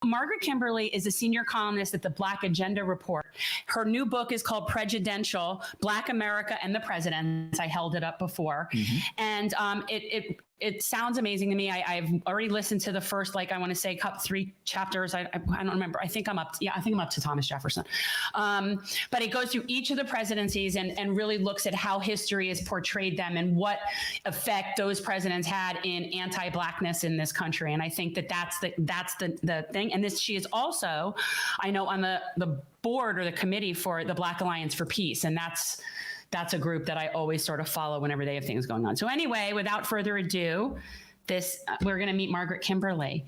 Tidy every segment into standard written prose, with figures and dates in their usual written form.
Margaret Kimberley is a senior columnist at the Black Agenda Report. Her new book is called Prejudential, Black America and the Presidents. I held it up before. And it sounds amazing to me. I've already listened to the first, I want to say 3 chapters. I don't remember. I think I'm up to Thomas Jefferson. But it goes through each of the presidencies and really looks at how history has portrayed them and what effect those presidents had in anti-Blackness in this country. And I think that's the thing. And she is also, I know, on the board or the committee for the Black Alliance for Peace. And that's a group that I always sort of follow whenever they have things going on. So anyway, without further ado, we're going to meet Margaret Kimberley.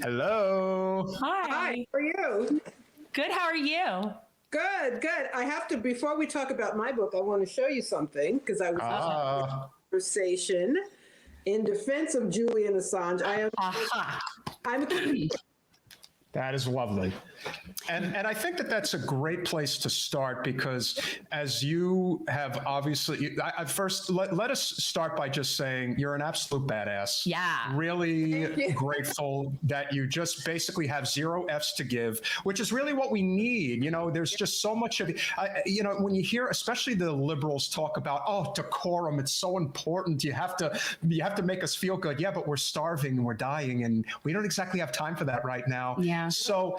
Hello. Hi. How are you? Good. How are you? Good. I have to, before we talk about my book, I want to show you something because I was having a conversation in defense of Julian Assange. That is lovely. And I think that's a great place to start because as you have obviously, first, let us start by just saying you're an absolute badass. Yeah. Really grateful that you just basically have 0 Fs to give, which is really what we need. There's just so much of it. When you hear, especially the liberals talk about, decorum, it's so important. You have to make us feel good. Yeah, but we're starving and we're dying and we don't exactly have time for that right now. Yeah. So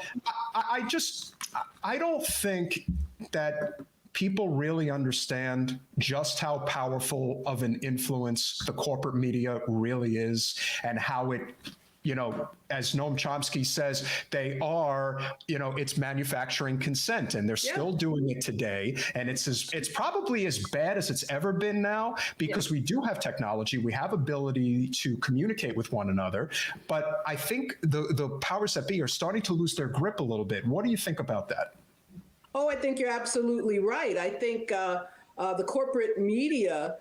I don't think that people really understand just how powerful of an influence the corporate media really is and how it, as Noam Chomsky says, they are, it's manufacturing consent and they're still doing it today. And it's probably as bad as it's ever been now because we do have technology. We have ability to communicate with one another. But I think the powers that be are starting to lose their grip a little bit. What do you think about that? Oh, I think you're absolutely right. I think the corporate media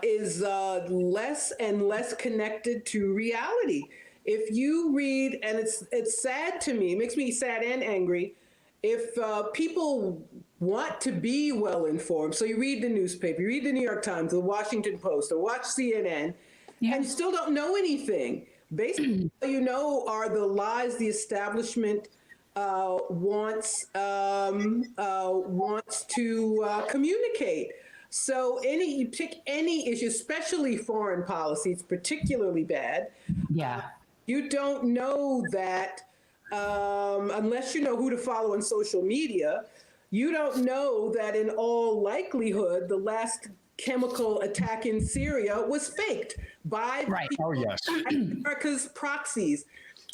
is less and less connected to reality. If you read, and it's sad to me, it makes me sad and angry, if people want to be well informed, so you read the newspaper, you read the New York Times, the Washington Post, or watch CNN, and you still don't know anything. Basically, all you know are the lies the establishment wants to communicate. So you pick any issue, especially foreign policy, it's particularly bad. Yeah. You don't know that unless you know who to follow on social media. You don't know that in all likelihood, the last chemical attack in Syria was faked by America's proxies.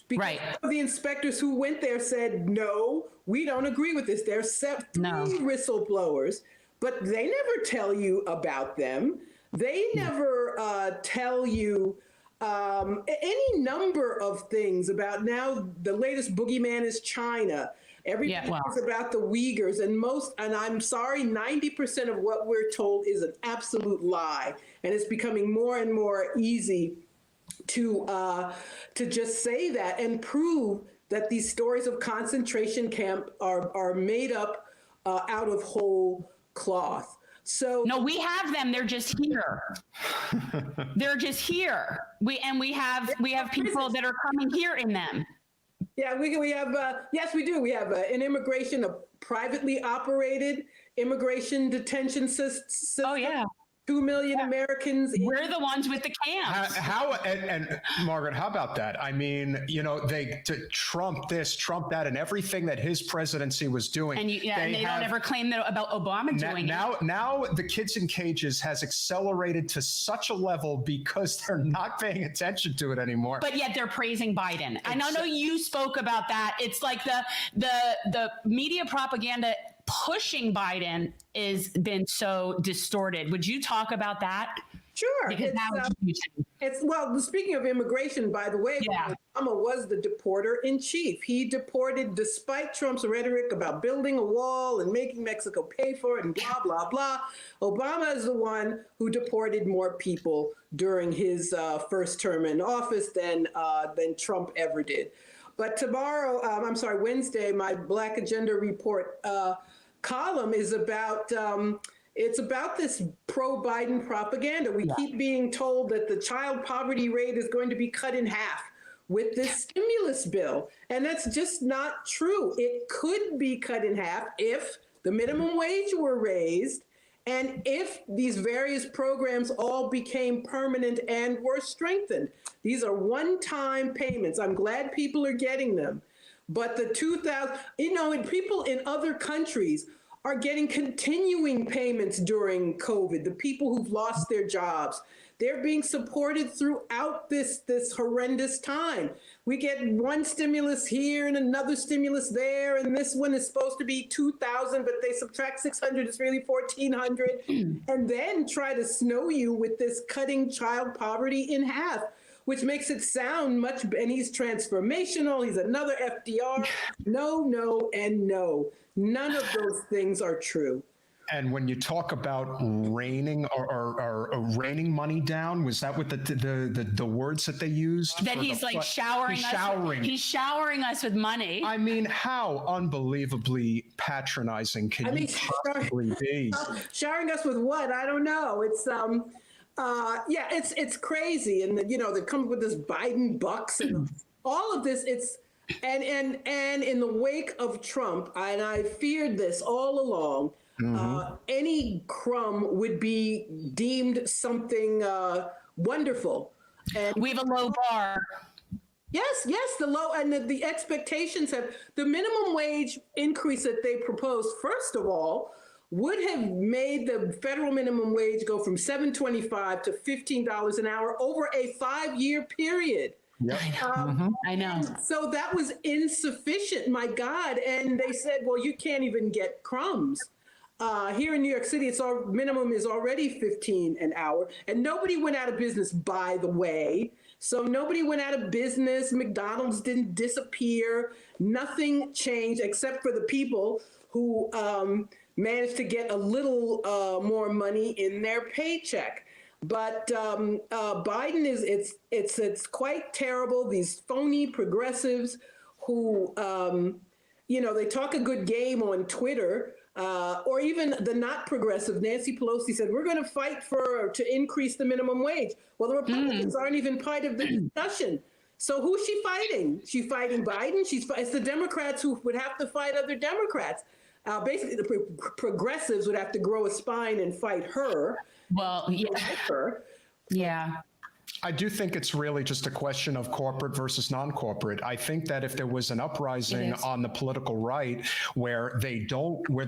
Because the inspectors who went there said, no, we don't agree with this. There are 3 whistleblowers, but they never tell you about them. They never tell you any number of things about now the latest boogeyman is China. Everything is about the Uyghurs and I'm sorry, 90% of what we're told is an absolute lie. And it's becoming more and more easy to just say that and prove that these stories of concentration camp are made up out of whole cloth. So no, we have them. They're just here. They're just here. We have people that are coming here in them. Yeah, we have. Yes, we do. We have an immigration, a privately operated immigration detention system. Oh yeah. 2 million Americans. We're the ones with the camps. And Margaret, how about that? I mean, they to Trump this, Trump that, and everything that his presidency was doing. And they don't ever claim that about Obama doing it. Now the kids in cages has accelerated to such a level because they're not paying attention to it anymore. But yet they're praising Biden. I know you spoke about that. It's like the media propaganda pushing Biden has been so distorted. Would you talk about that? Sure. Because speaking of immigration, by the way, Obama was the deporter in chief. He deported, despite Trump's rhetoric about building a wall and making Mexico pay for it and blah, blah, blah. Obama is the one who deported more people during his first term in office than Trump ever did. But Wednesday, my Black Agenda Report column is about it's about this pro-Biden propaganda. We keep being told that the child poverty rate is going to be cut in half with this stimulus bill. And that's just not true. It could be cut in half if the minimum wage were raised and if these various programs all became permanent and were strengthened. These are one-time payments. I'm glad people are getting them. But the 2,000, and people in other countries are getting continuing payments during COVID, the people who've lost their jobs. They're being supported throughout this horrendous time. We get one stimulus here and another stimulus there, and this one is supposed to be 2,000, but they subtract 600, it's really 1,400, and then try to snow you with this cutting child poverty in half, which makes it sound much, and he's transformational, he's another FDR. No, no, and no. None of those things are true. And when you talk about raining or raining money down, was that what the words that they used? That he's like showering us. He's showering us with money. I mean, how unbelievably patronizing can you possibly be? Showering us with what? I don't know. It's it's crazy, and they come up with this Biden bucks and all of this. It's and in the wake of Trump, and I feared this all along. Any crumb would be deemed something wonderful. And we have a low bar. Yes, the low and the expectations have the minimum wage increase that they proposed. First of all, would have made the federal minimum wage go from $7.25 to $15 an hour over a 5-year period. Yep. I know. So that was insufficient, my God. And they said, well, you can't even get crumbs. Here in New York City, our minimum is already $15 an hour, and nobody went out of business, by the way. So nobody went out of business. McDonald's didn't disappear. Nothing changed except for the people who managed to get a little more money in their paycheck. But Biden it's quite terrible. These phony progressives who, they talk a good game on Twitter. Or even the not progressive, Nancy Pelosi said, we're going to fight to increase the minimum wage. Well, the Republicans aren't even part of the discussion. So who's she fighting? She's fighting Biden. It's the Democrats who would have to fight other Democrats. Basically, the progressives would have to grow a spine and fight her. Well, yeah. Her. Yeah. I do think it's really just a question of corporate versus non-corporate. I think that if there was an uprising on the political right where they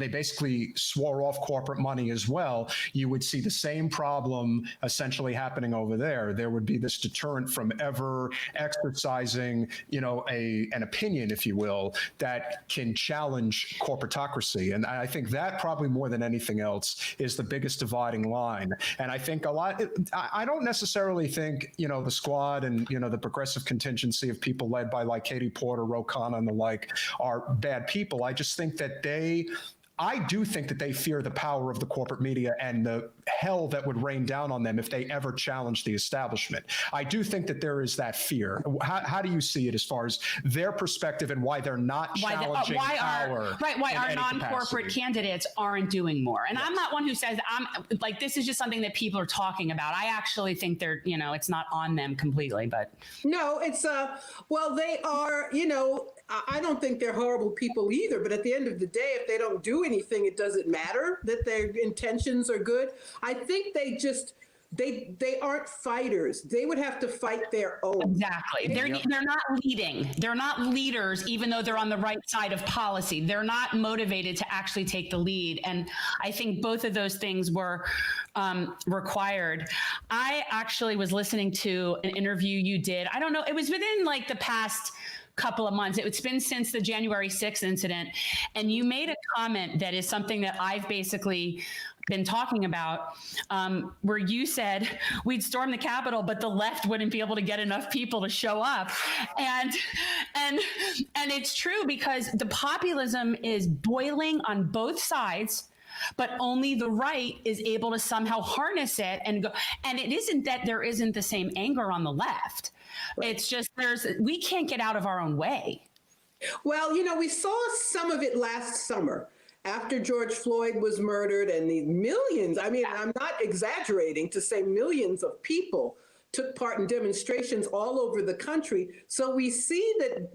basically swore off corporate money as well, you would see the same problem essentially happening over there. There would be this deterrent from ever exercising, an opinion, if you will, that can challenge corporatocracy. And I think that probably more than anything else is the biggest dividing line. And I think I don't necessarily think, the squad and, the progressive contingency of people led by like Katie Porter, Ro Khanna and the like are bad people. I just think that I do think that they fear the power of the corporate media and the hell that would rain down on them if they ever challenge the establishment. I do think that there is that fear. How do you see it as far as their perspective and why they're not challenging power? Why our non-corporate candidates aren't doing more. And I'm not one who says this is just something that people are talking about. I actually think they're, it's not on them completely, but. No, it's, they are, I don't think they're horrible people either, but at the end of the day, if they don't do anything, it doesn't matter that their intentions are good. I think they aren't fighters. They would have to fight their own. Exactly. They're not leading. They're not leaders, even though they're on the right side of policy. They're not motivated to actually take the lead. And I think both of those things were required. I actually was listening to an interview you did. I don't know. It was within the past couple of months. It's been since the January 6th incident. And you made a comment that is something that I've basically been talking about, where you said we'd storm the Capitol, but the left wouldn't be able to get enough people to show up. And it's true because the populism is boiling on both sides, but only the right is able to somehow harness it and go. And it isn't that there isn't the same anger on the left. It's just we can't get out of our own way. Well, we saw some of it last summer after George Floyd was murdered and the millions, I'm not exaggerating to say millions of people took part in demonstrations all over the country. So we see that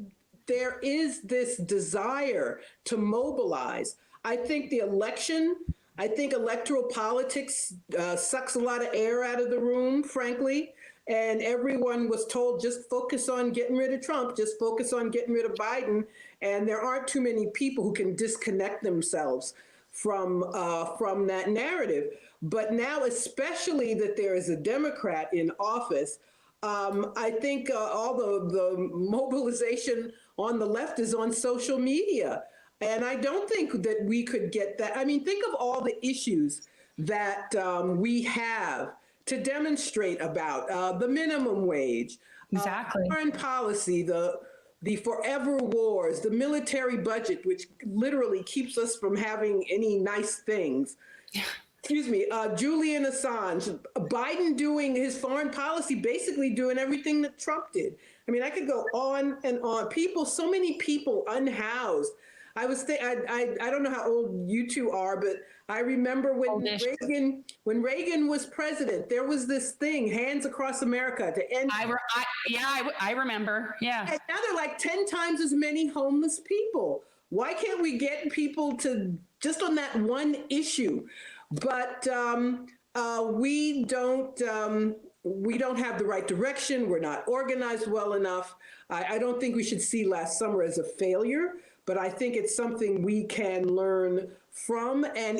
there is this desire to mobilize. I think electoral politics sucks a lot of air out of the room, frankly. And everyone was told, just focus on getting rid of Trump, just focus on getting rid of Biden. And there aren't too many people who can disconnect themselves from that narrative. But now, especially that there is a Democrat in office, I think all the mobilization on the left is on social media. And I don't think that we could get that. I mean, think of all the issues that we have to demonstrate about, the minimum wage, exactly, foreign policy, the forever wars, the military budget, which literally keeps us from having any nice things. Excuse me, Julian Assange, Biden doing his foreign policy, basically doing everything that Trump did. I mean, I could go on and on. So many people unhoused. I don't know how old you two are, but I remember when Reagan was president, there was this thing, Hands Across America, to end. I remember. Yeah. And now they're like 10 times as many homeless people. Why can't we get people to just on that one issue? But we don't have the right direction. We're not organized well enough. I don't think we should see last summer as a failure, but I think it's something we can learn from. And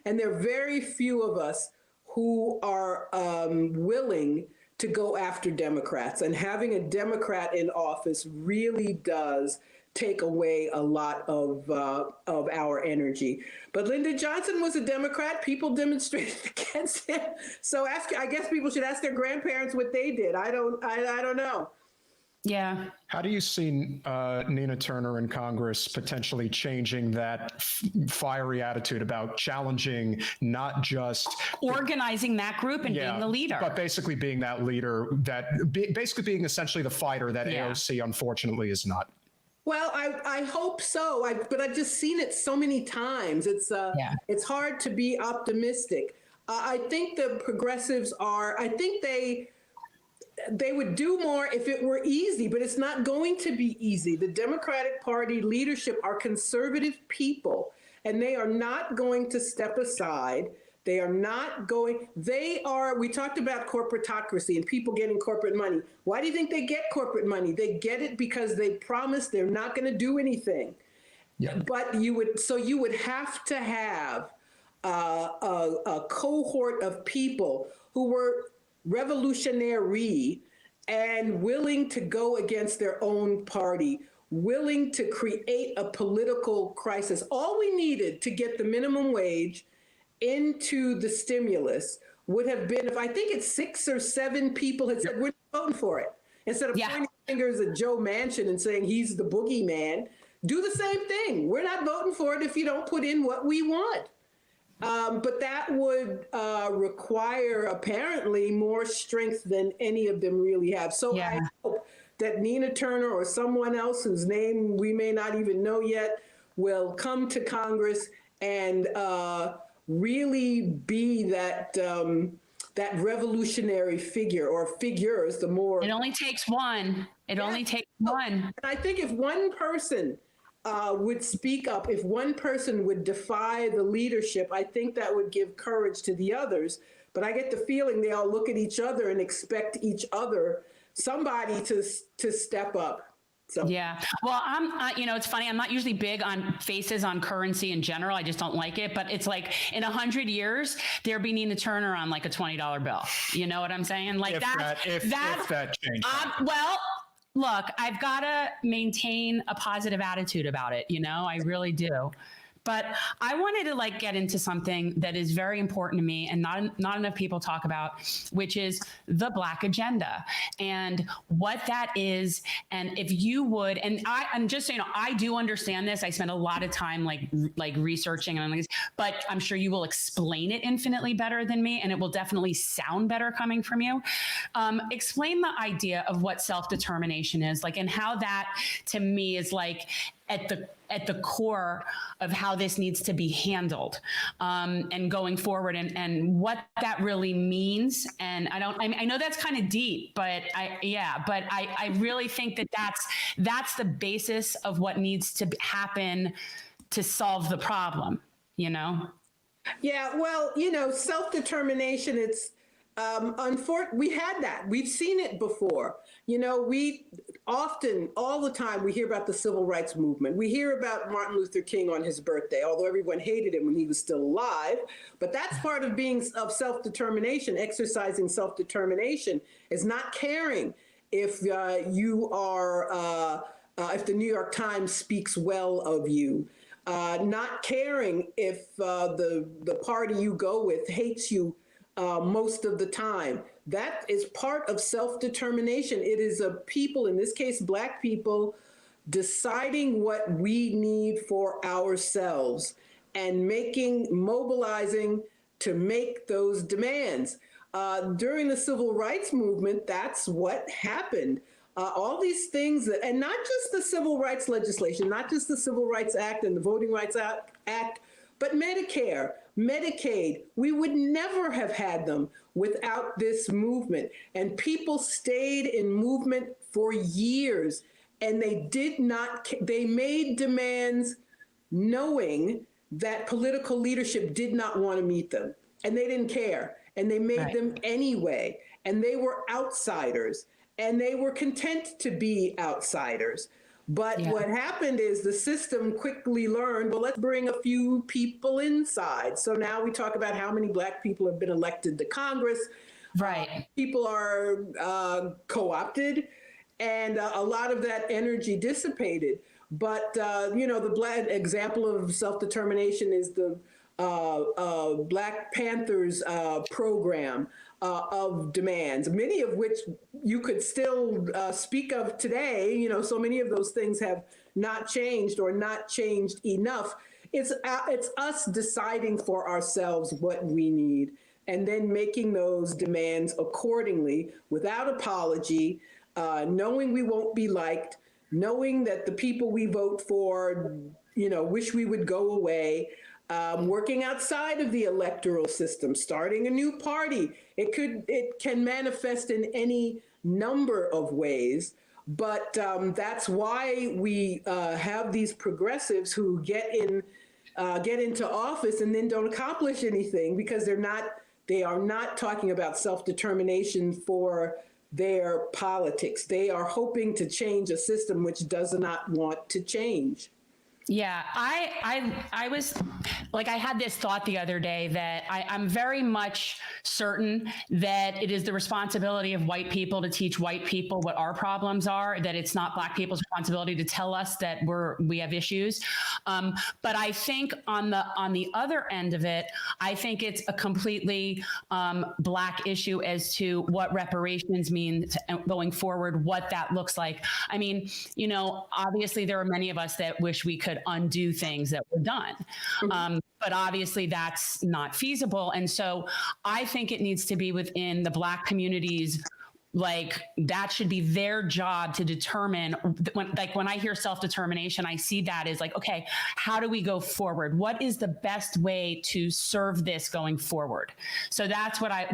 there are very few of us who are willing to go after Democrats. And having a Democrat in office really does take away a lot of our energy. But Lyndon Johnson was a Democrat. People demonstrated against him. So I guess people should ask their grandparents what they did. I don't know. Yeah. How do you see Nina Turner in Congress potentially changing that fiery attitude about challenging, not just organizing that group and being the leader, but basically being that leader, basically being essentially the fighter that AOC unfortunately is not? Well, I hope so. But I've just seen it so many times. It's hard to be optimistic. I think the progressives I think they would do more if it were easy, but it's not going to be easy. The Democratic Party leadership are conservative people, and they are not going to step aside. We talked about corporatocracy and people getting corporate money. Why do you think they get corporate money? They get it because they promise they're not going to do anything. Yeah. But you would have to have a cohort of people who were revolutionary and willing to go against their own party, willing to create a political crisis. All we needed to get the minimum wage into the stimulus would have been, if I think it's 6 or 7 people had said, we're not voting for it. Instead of pointing fingers at Joe Manchin and saying he's the boogeyman, do the same thing. We're not voting for it if you don't put in what we want. But that would require apparently more strength than any of them really have. So I hope that Nina Turner or someone else whose name we may not even know yet will come to Congress and really be that revolutionary figure, or figures. The more it only takes one. Only takes one. And I think if one person would speak up, if one person would defy the leadership, I think that would give courage to the others. But I get the feeling they all look at each other and expect somebody to step up. So. Yeah. Well, it's funny. I'm not usually big on faces on currency in general. I just don't like it. But it's like in 100 years, they're be Nina Turner on like a $20 bill. You know what I'm saying? Like if that changed. Well, look, I've got to maintain a positive attitude about it. I really do. But I wanted to get into something that is very important to me and not enough people talk about, which is the Black agenda and what that is. And if you would, and I'm just so you know, I do understand this. I spend a lot of time like researching on this, but I'm sure you will explain it infinitely better than me, and it will definitely sound better coming from you. Explain the idea of what self-determination is, and how that to me is at the core of how this needs to be handled, and going forward, and what that really means. And I know that's kind of deep, but I really think that that's the basis of what needs to happen to solve the problem, you know? Yeah, well, self-determination, it's we had that. We've seen it before. We often, all the time, we hear about the civil rights movement. We hear about Martin Luther King on his birthday, although everyone hated him when he was still alive. But that's part of self-determination. Exercising self-determination is not caring if you are, if the New York Times speaks well of you. Not caring if the party you go with hates you most of the time. That is part of self-determination. It is a people, in this case, Black people, deciding what we need for ourselves and mobilizing to make those demands. During the civil rights movement, that's what happened. All these things, and not just the civil rights legislation, not just the Civil Rights Act and the Voting Rights Act, but Medicare, Medicaid, we would never have had them without this movement. And people stayed in movement for years, and they made demands knowing that political leadership did not want to meet them, and they didn't care, and they made them anyway, and they were outsiders, and they were content to be outsiders. But what happened is the system quickly learned, well, let's bring a few people inside. So now we talk about how many Black people have been elected to Congress. Right. People are co-opted, and a lot of that energy dissipated. But, the Black example of self-determination is the Black Panthers program of demands, many of which you could still speak of today. So many of those things have not changed or not changed enough. It's us deciding for ourselves what we need and then making those demands accordingly without apology, knowing we won't be liked, knowing that the people we vote for, wish we would go away. Working outside of the electoral system, starting a new party. It can manifest in any number of ways, but that's why we have these progressives who get into office and then don't accomplish anything, because they are not talking about self-determination for their politics. They are hoping to change a system which does not want to change. Yeah, I was like, I had this thought the other day that I'm very much certain that it is the responsibility of white people to teach white people what our problems are, that it's not Black people's responsibility to tell us that we have issues. But I think on the other end of it, I think it's a completely Black issue as to what reparations mean going forward, what that looks like. I mean, obviously there are many of us that wish we could undo things that were done. But obviously that's not feasible. And so I think it needs to be within the Black communities. Like, that should be their job to determine. When I hear self-determination, I see that as like, okay, how do we go forward? What is the best way to serve this going forward? So that's what I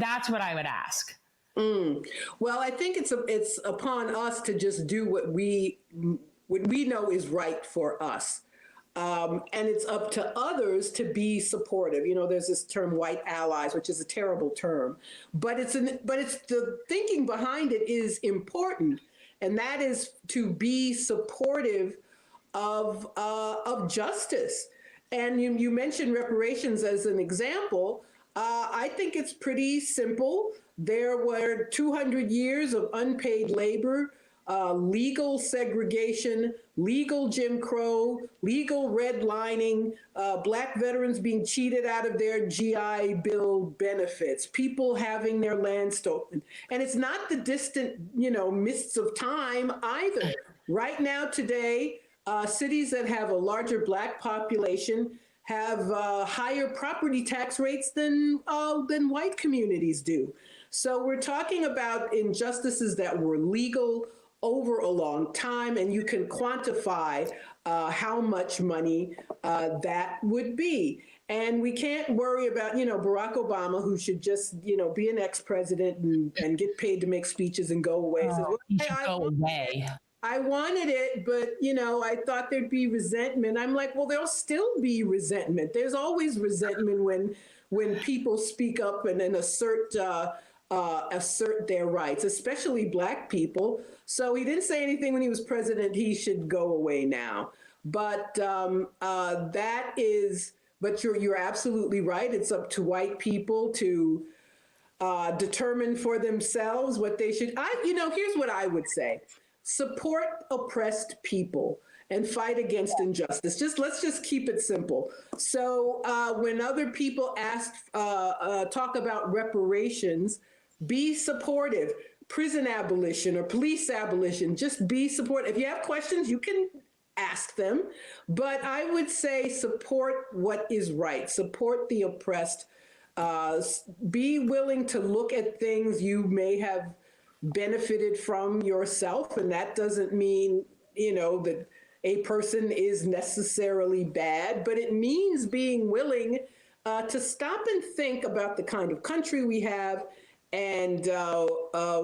would ask. Well, I think it's upon us to just do what we know is right for us. And it's up to others to be supportive. There's this term white allies, which is a terrible term, but it's the thinking behind it is important. And that is to be supportive of justice. And you mentioned reparations as an example. I think it's pretty simple. There were 200 years of unpaid labor, legal segregation, legal Jim Crow, legal redlining, Black veterans being cheated out of their GI Bill benefits, people having their land stolen. And it's not the distant, mists of time either. Right now, today, cities that have a larger Black population have higher property tax rates than white communities do. So we're talking about injustices that were legal over a long time, and you can quantify how much money that would be. And we can't worry about, Barack Obama, who should just, be an ex-president and get paid to make speeches and go away. He should go away. I wanted it, but, I thought there'd be resentment. I'm like, well, there'll still be resentment. There's always resentment when people speak up and assert their rights, especially Black people. So he didn't say anything when he was president. He should go away now. But but you're absolutely right. It's up to white people to determine for themselves what they should. Here's what I would say: support oppressed people and fight against injustice. Let's just keep it simple. So when other people talk about reparations, be supportive. Prison abolition or police abolition, just be supportive. If you have questions, you can ask them. But I would say support what is right. Support the oppressed. Be willing to look at things you may have benefited from yourself. And that doesn't mean, that a person is necessarily bad, but it means being willing to stop and think about the kind of country we have and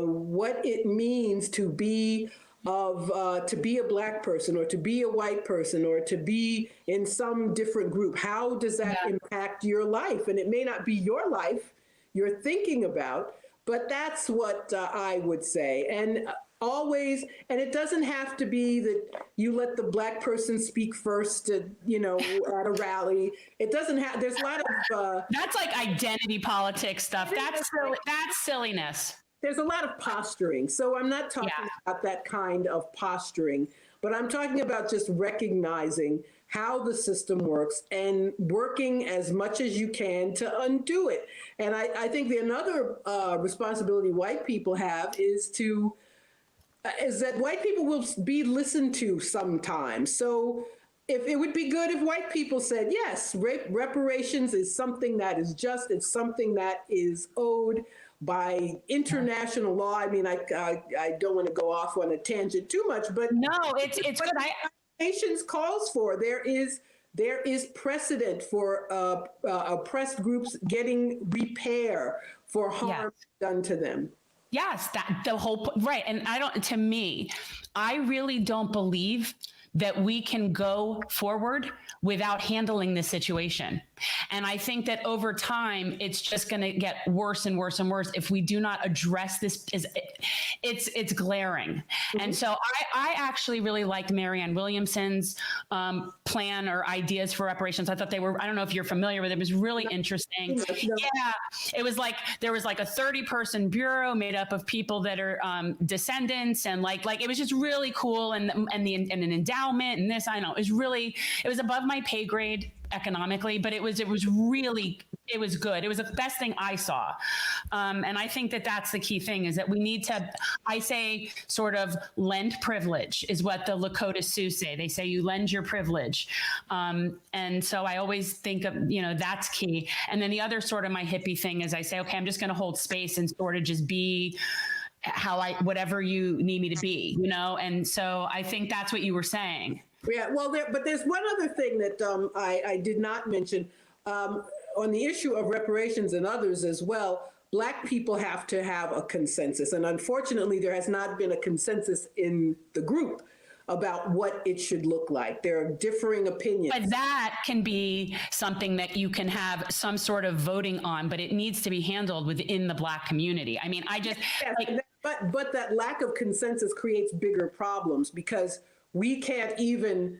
what it means to be a Black person or to be a white person or to be in some different group. How does that impact your life? And it may not be your life you're thinking about, but that's what I would say. And always, and it doesn't have to be that you let the Black person speak first, at a rally. It doesn't have, there's a lot of... that's like identity politics stuff. That's silliness. There's a lot of posturing. So I'm not talking about that kind of posturing, but I'm talking about just recognizing how the system works and working as much as you can to undo it. And I think another responsibility white people have is that white people will be listened to sometimes. So if it would be good if white people said, yes, reparations is something that is just, it's something that is owed by international law. I mean, I don't want to go off on a tangent too much, but no, it's good. Nations calls for, there is precedent for oppressed groups getting repair for harm done to them. Yes, the whole right. And to me, I really don't believe that we can go forward without handling this situation. And I think that over time, it's just going to get worse and worse and worse if we do not address this. It's glaring. Mm-hmm. And so I actually really liked Marianne Williamson's plan or ideas for reparations. I thought they were, I don't know if you're familiar with it, it was really interesting. No. Yeah, it was like, there was like a 30-person bureau made up of people that are descendants, and like it was just really cool, and an endowment and this, I know, it was above my pay grade economically, but it was good. It was the best thing I saw. And I think that that's the key thing, is that we need to, I say, sort of lend privilege is what the Lakota Sioux say. They say you lend your privilege. And so I always think of, that's key. And then the other sort of my hippie thing is I say, okay, I'm just going to hold space and sort of just be whatever you need me to be, And so I think that's what you were saying. Yeah, well, but there's one other thing that I did not mention on the issue of reparations and others as well. Black people have to have a consensus. And unfortunately, there has not been a consensus in the group about what it should look like. There are differing opinions. But that can be something that you can have some sort of voting on, but it needs to be handled within the Black community. I mean, but that lack of consensus creates bigger problems, because we can't even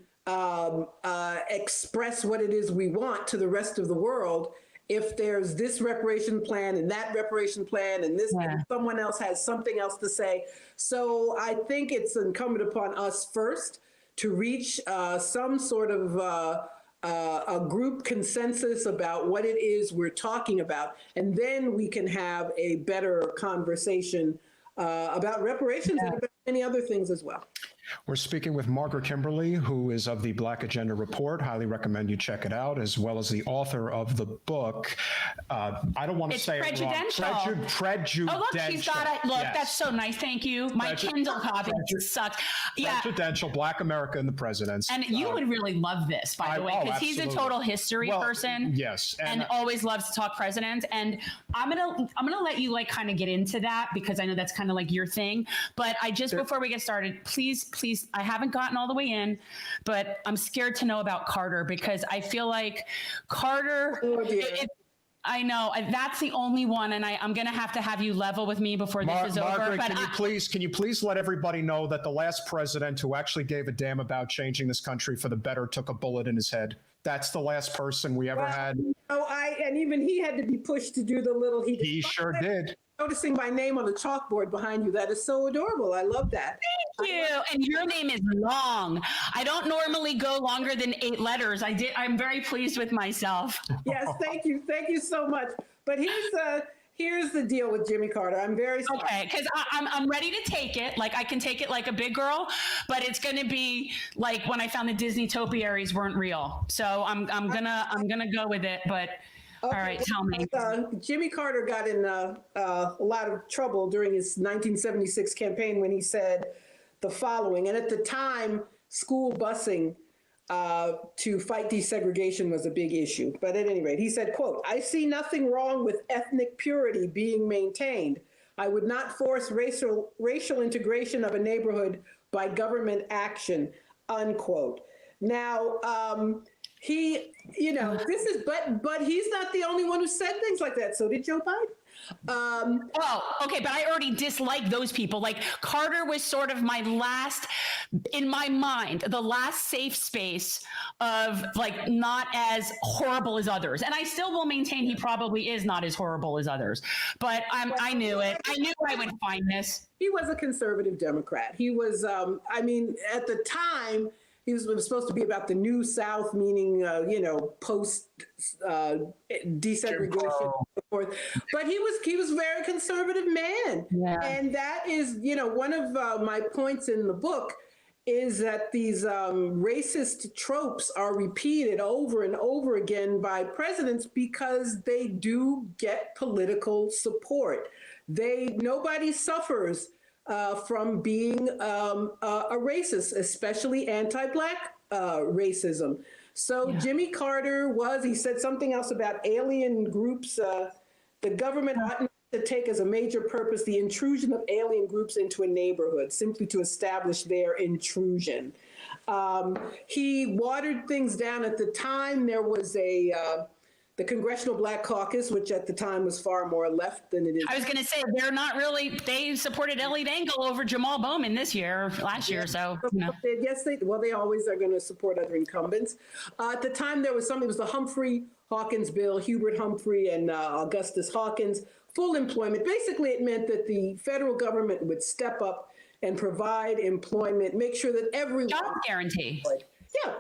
express what it is we want to the rest of the world if there's this reparation plan and that reparation plan and this, and someone else has something else to say. So I think it's incumbent upon us first to reach some sort of a group consensus about what it is we're talking about, and then we can have a better conversation about reparations and about many other things as well. We're speaking with Margaret Kimberley, who is of the Black Agenda Report. Highly recommend you check it out, as well as the author of the book. I don't want to say it wrong. Prejudential. Oh, look, she's got it. Look, yes. That's so nice. Thank you. My Kindle copy sucks. Yeah. Prejudential, Black America and the Presidents. And you would really love this, by the way, because he's a total history person. Yes. And always loves to talk presidents. And I'm gonna let you like kind of get into that, because I know that's kind of like your thing. But before we get started, please, I haven't gotten all the way in, but I'm scared to know about Carter, because I feel like Carter, I know that's the only one, and I'm going to have you level with me before this is over. Margaret, can you please let everybody know that the last president who actually gave a damn about changing this country for the better took a bullet in his head? That's the last person we ever had. And even he had to be pushed to do the little. He sure did. Noticing my name on the chalkboard behind you. That is so adorable. I love that. Thank you. And your name is long. I don't normally go longer than 8 letters. I'm very pleased with myself. Yes, thank you. Thank you so much. But here's the deal with Jimmy Carter. I'm very sorry. Okay, because I'm ready to take it. Like, I can take it like a big girl, but it's going to be like when I found the Disney topiaries weren't real. So I'm gonna go with it. But okay, all right, tell me. Jimmy Carter got in a lot of trouble during his 1976 campaign when he said the following. And at the time, school busing to fight desegregation was a big issue. But at any rate, he said, quote, "I see nothing wrong with ethnic purity being maintained. I would not force racial integration of a neighborhood by government action," unquote. Now, but he's not the only one who said things like that. So did Joe Biden. Okay, but I already dislike those people. Like, Carter was sort of my last, in my mind, the last safe space of like not as horrible as others. And I still will maintain he probably is not as horrible as others. But I knew it. I knew I would find this. He was a conservative Democrat. He was, at the time, it was supposed to be about the New South, meaning, post desegregation and so forth. But he was a very conservative man. Yeah. And that is, one of my points in the book is that these racist tropes are repeated over and over again by presidents because they do get political support. Nobody suffers from being a racist, especially anti-Black racism. So yeah. Jimmy Carter he said something else about alien groups. The government ought not to take as a major purpose the intrusion of alien groups into a neighborhood, simply to establish their intrusion. He watered things down. At the time, there was the Congressional Black Caucus, which at the time was far more left than it is. I was going to say, they supported Ellie Dangle over Jamal Bowman last year. So, Yes, they always are going to support other incumbents. At the time, there was it was the Humphrey-Hawkins bill, Hubert Humphrey and Augustus Hawkins, full employment. Basically, it meant that the federal government would step up and provide employment, make sure that everyone. Job guarantee. Yeah.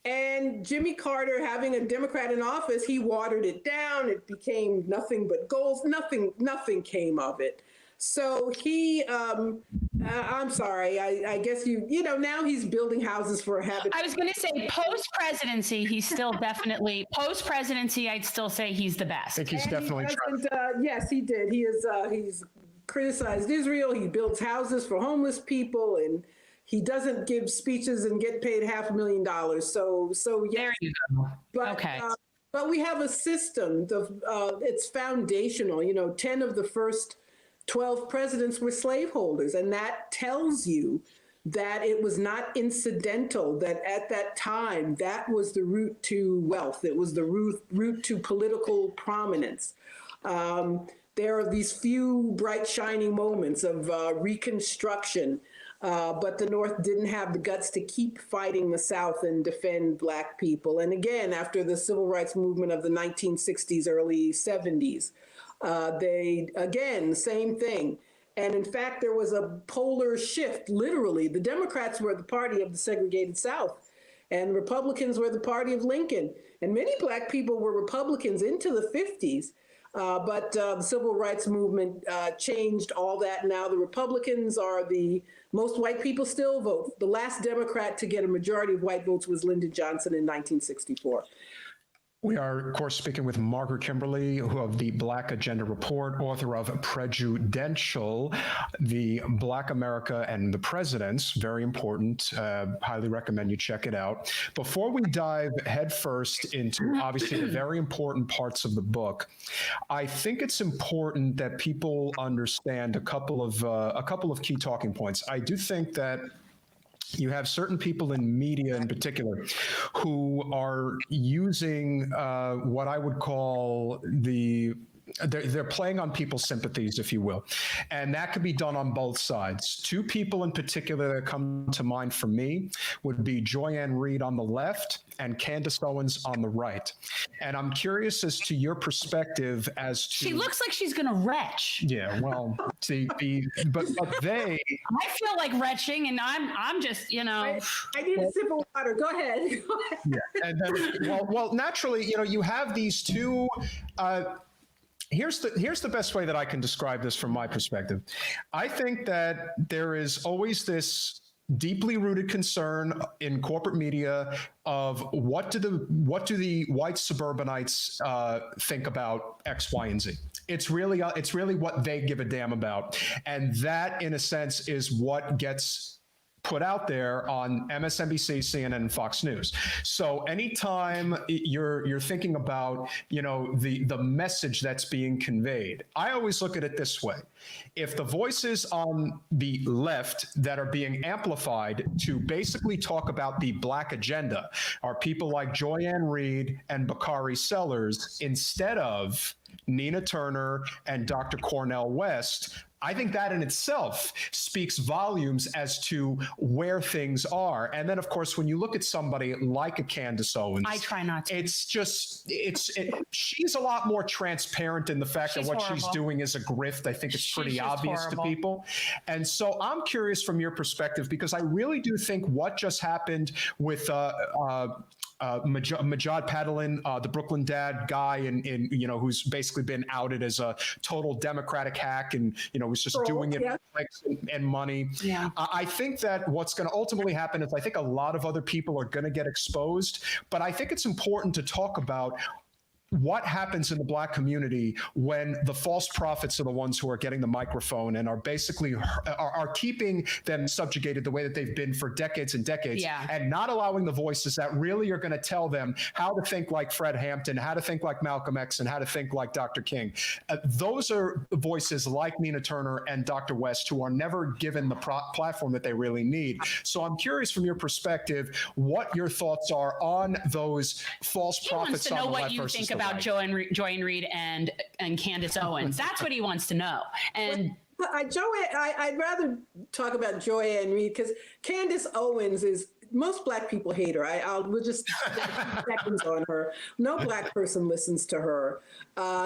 And Jimmy Carter, having a Democrat in office, he watered it down. It became nothing but goals. Nothing came of it. So I'm sorry. I guess now he's building houses for a habit. I was going to say post-presidency, he's still definitely post-presidency. I'd still say he's the best. I think he's definitely. Yes, he did. He's criticized Israel. He builds houses for homeless people, and he doesn't give speeches and get paid $500,000. So yes. There you go. But, okay. But we have a system. It's foundational. 10 of the first 12 presidents were slaveholders, and that tells you that it was not incidental. That at that time, that was the route to wealth. It was the route to political prominence. There are these few bright, shining moments of Reconstruction. But the North didn't have the guts to keep fighting the South and defend Black people. And again, after the civil rights movement of the 1960s, early 70s, same thing. And in fact, there was a polar shift, literally. The Democrats were the party of the segregated South, and Republicans were the party of Lincoln. And many Black people were Republicans into the 50s. But the civil rights movement changed all that. Now the Republicans are the most white people still vote. The last Democrat to get a majority of white votes was Lyndon Johnson in 1964. We are, of course, speaking with Margaret Kimberley, who of the Black Agenda Report, author of Prejudential, the Black America and the Presidents. Very important. Highly recommend you check it out. Before we dive headfirst into, obviously, the very important parts of the book, I think it's important that people understand a couple of key talking points. I do think that you have certain people in media in particular who are using what I would call they're playing on people's sympathies, if you will. And that could be done on both sides. Two people in particular that come to mind for me would be Joy-Ann Reid on the left and Candace Owens on the right. And I'm curious as to your perspective as to... She looks like she's going to retch. Yeah, well, but they... I feel like retching, and I'm just, I need a sip of water. Go ahead. Yeah, and then, well, naturally, you have these two... Here's the best way that I can describe this from my perspective. I think that there is always this deeply rooted concern in corporate media of what do the white suburbanites think about X, Y, and Z. It's really what they give a damn about, and that, in a sense, is what gets put out there on MSNBC, CNN, and Fox News. So anytime you're thinking about, the message that's being conveyed, I always look at it this way. If the voices on the left that are being amplified to basically talk about the Black agenda are people like Joy-Ann Reid and Bakari Sellers instead of Nina Turner and Dr. Cornel West, I think that in itself speaks volumes as to where things are. And then, of course, when you look at somebody like a Candace Owens, I try not to. She's a lot more transparent in the fact that what horrible. she's doing is a grift. I think it's pretty obvious to people. And so I'm curious from your perspective, because I really do think what just happened with Majad Padalin, the Brooklyn Dad guy, and who's basically been outed as a total Democratic hack, and was just doing it for clicks and money. Yeah. I think that what's going to ultimately happen is I think a lot of other people are going to get exposed, but I think it's important to talk about what happens in the Black community when the false prophets are the ones who are getting the microphone and are basically are keeping them subjugated the way that they've been for decades and decades, and not allowing the voices that really are going to tell them how to think like Fred Hampton, how to think like Malcolm X, and how to think like Dr. King. Those are voices like Nina Turner and Dr. West who are never given the platform that they really need. So I'm curious from your perspective what your thoughts are on those false prophets on the left versus the right. About Joy-Ann Reid and Candace Owens. That's what he wants to know. And I'd rather talk about Joy-Ann Reid because Candace Owens is, most Black people hate her. We'll just seconds on her. No Black person listens to her.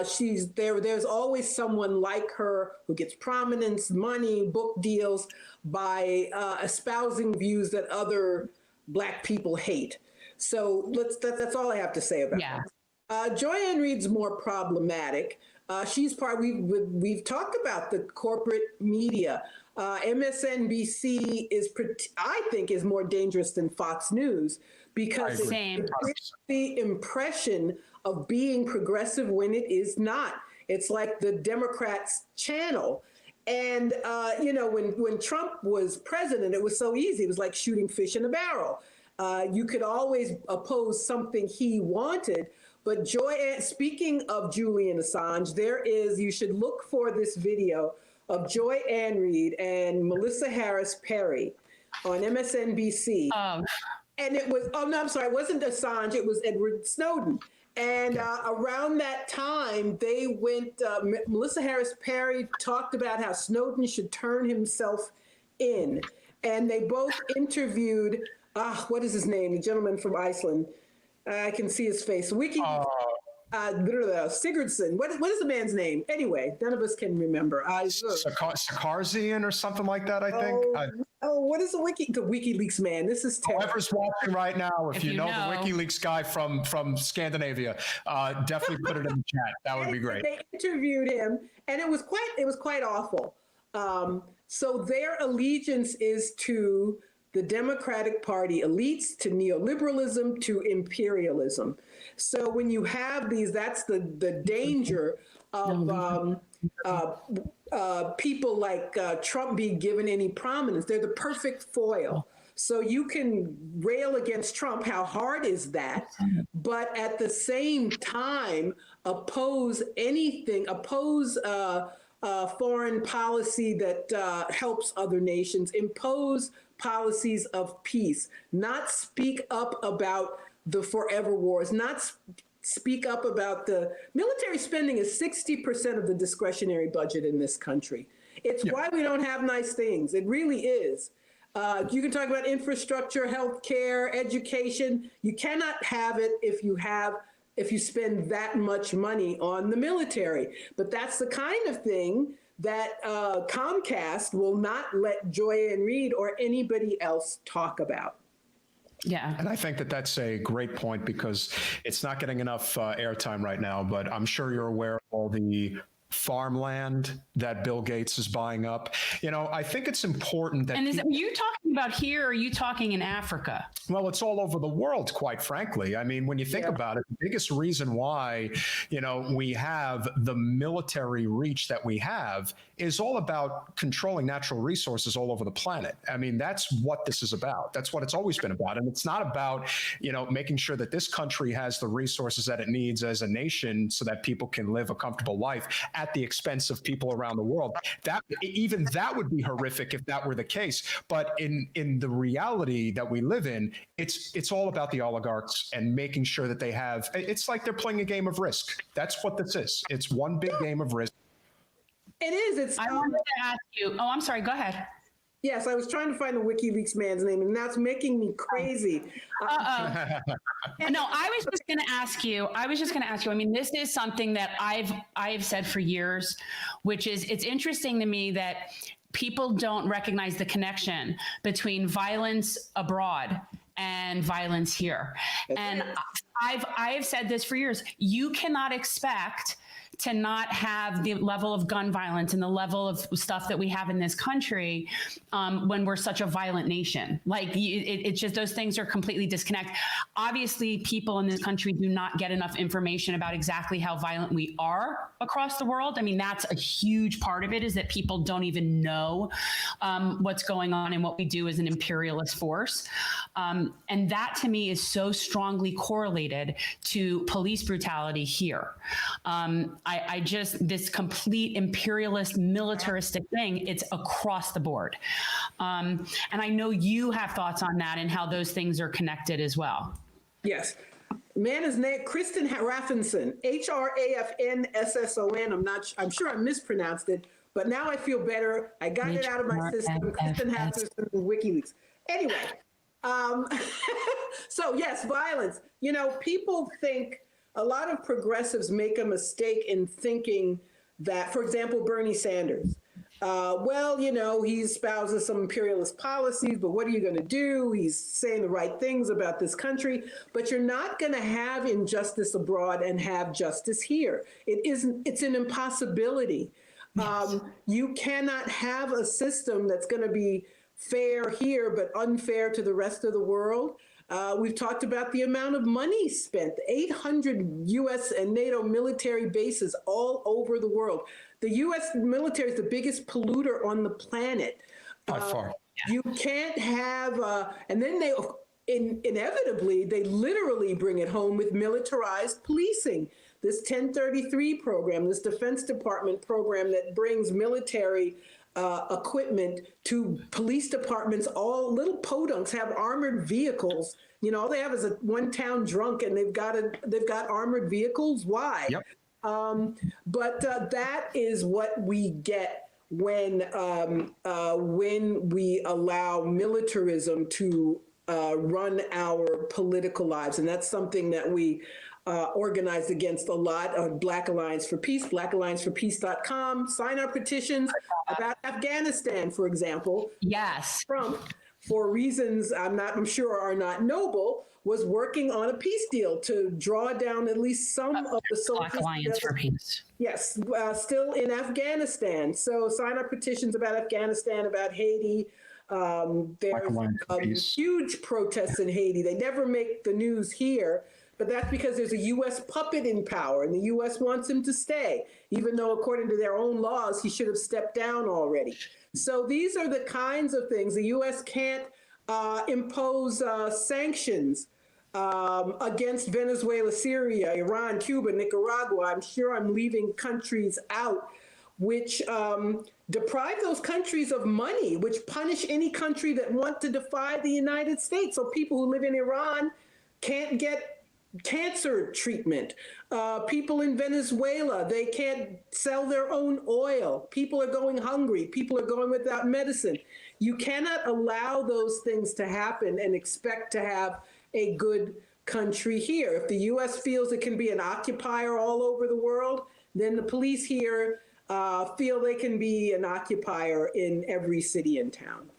She's there. There's always someone like her who gets prominence, money, book deals by espousing views that other Black people hate. So that's all I have to say about her. Joy-Ann Reid's more problematic. She's we've talked about the corporate media. MSNBC I think is more dangerous than Fox News because it gives the impression of being progressive when it is not. It's like the Democrats' channel. And, when Trump was president, it was so easy. It was like shooting fish in a barrel. You could always oppose something he wanted. But speaking of Julian Assange, you should look for this video of Joy-Ann Reid and Melissa Harris Perry on MSNBC. And it was, it wasn't Assange, it was Edward Snowden. And around that time, they went, Melissa Harris Perry talked about how Snowden should turn himself in. And they both interviewed, what is his name? The gentleman from Iceland. I can see his face. Sigurdsson. What is the man's name? Anyway, none of us can remember. Sakarzian or something like that, I think. What is the WikiLeaks man? This is terrible. Whoever's watching right now, if you know the WikiLeaks guy from Scandinavia, definitely put it in the chat. That would be great. They interviewed him, and it was quite awful. So their allegiance is to the Democratic Party elites, to neoliberalism, to imperialism. So when you have these, that's the danger of people like Trump being given any prominence. They're the perfect foil. So you can rail against Trump. How hard is that? But at the same time, oppose foreign policy that helps other nations, impose policies of peace, not speak up about the forever wars, not speak up about the military spending is 60% of the discretionary budget in this country. It's why we don't have nice things. It really is. You can talk about infrastructure, healthcare, education. You cannot have it if you spend that much money on the military. But that's the kind of thing that Comcast will not let Julian Reed or anybody else talk about. Yeah. And I think that that's a great point because it's not getting enough airtime right now, but I'm sure you're aware of all the farmland that Bill Gates is buying up. I think it's important that... And are you talking about here or are you talking in Africa? Well, it's all over the world, quite frankly. I mean, when you think about it, the biggest reason why, we have the military reach that we have is all about controlling natural resources all over the planet. I mean, that's what this is about. That's what it's always been about. And it's not about, making sure that this country has the resources that it needs as a nation so that people can live a comfortable life at the expense of people around the world. That would be horrific if that were the case. But in the reality that we live in, it's all about the oligarchs and making sure that they have, it's like they're playing a game of Risk. That's what this is. It's one big game of Risk. It is. I wanted to ask you. Oh, I'm sorry. Go ahead. Yes, I was trying to find the WikiLeaks man's name, and that's making me crazy. No, I was just going to ask you. I mean, this is something that I've said for years, which is it's interesting to me that people don't recognize the connection between violence abroad and violence here. And I've said this for years. You cannot expect to not have the level of gun violence and the level of stuff that we have in this country when we're such a violent nation. Like it's just those things are completely disconnected. Obviously, people in this country do not get enough information about exactly how violent we are across the world. I mean, that's a huge part of it is that people don't even know what's going on and what we do as an imperialist force. And that to me is so strongly correlated to police brutality here. I just, this complete imperialist, militaristic thing, it's across the board. And I know you have thoughts on that and how those things are connected as well. Yes. Man is named Kristen Hrafnsson, Hrafnsson. I'm sure I mispronounced it, but now I feel better. I got it out of my system. Kristen Hrafnsson from WikiLeaks. Anyway, so yes, violence. People think, a lot of progressives make a mistake in thinking that, for example, Bernie Sanders, he espouses some imperialist policies, but what are you going to do? He's saying the right things about this country, but you're not going to have injustice abroad and have justice here. It's an impossibility. Yes. You cannot have a system that's going to be fair here, but unfair to the rest of the world. We've talked about the amount of money spent, 800 U.S. and NATO military bases all over the world. The U.S. military is the biggest polluter on the planet. By far. You can't have, and then they inevitably, they literally bring it home with militarized policing. This 1033 program, this Defense Department program that brings military equipment to police departments, all little podunks have armored vehicles. All they have is one town drunk and they've got armored vehicles. Why? Yep. But that is what we get when we allow militarism to run our political lives. And that's something that we organized against a lot on Black Alliance for Peace, blackallianceforpeace.com. Sign our petitions about Afghanistan, for example. Yes. Trump, for reasons I'm sure are not noble, was working on a peace deal to draw down at least some of the soldiers. Black Alliance for Peace. Yes, still in Afghanistan. So sign our petitions about Afghanistan, about Haiti. There's huge protests in Haiti. They never make the news here, but that's because there's a U.S. puppet in power, and the U.S. wants him to stay, even though according to their own laws, he should have stepped down already. So these are the kinds of things. The U.S. can't impose sanctions against Venezuela, Syria, Iran, Cuba, Nicaragua. I'm sure I'm leaving countries out, which deprive those countries of money, which punish any country that want to defy the United States. So people who live in Iran can't get cancer treatment. People in Venezuela, they can't sell their own oil. People are going hungry. People are going without medicine. You cannot allow those things to happen and expect to have a good country here. If the U.S. feels it can be an occupier all over the world, then the police here feel they can be an occupier in every city and town.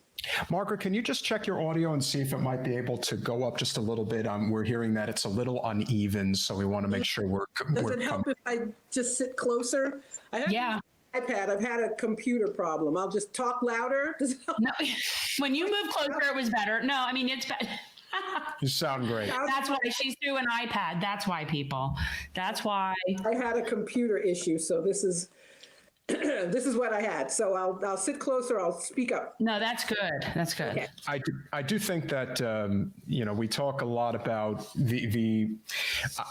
Margaret, can you just check your audio and see if it might be able to go up just a little bit? We're hearing that it's a little uneven, so we want to make sure we're Does it help if I just sit closer? Yeah. iPad. I've had a computer problem. I'll just talk louder. Does it help? No, when you moved closer, it was better. No, I mean, it's better. You sound great. That's why she's through an iPad. That's why, people. That's why. I had a computer issue, so this is this is what I had. So I'll sit closer. I'll speak up. No, that's good. That's good. Okay. I do think that we talk a lot about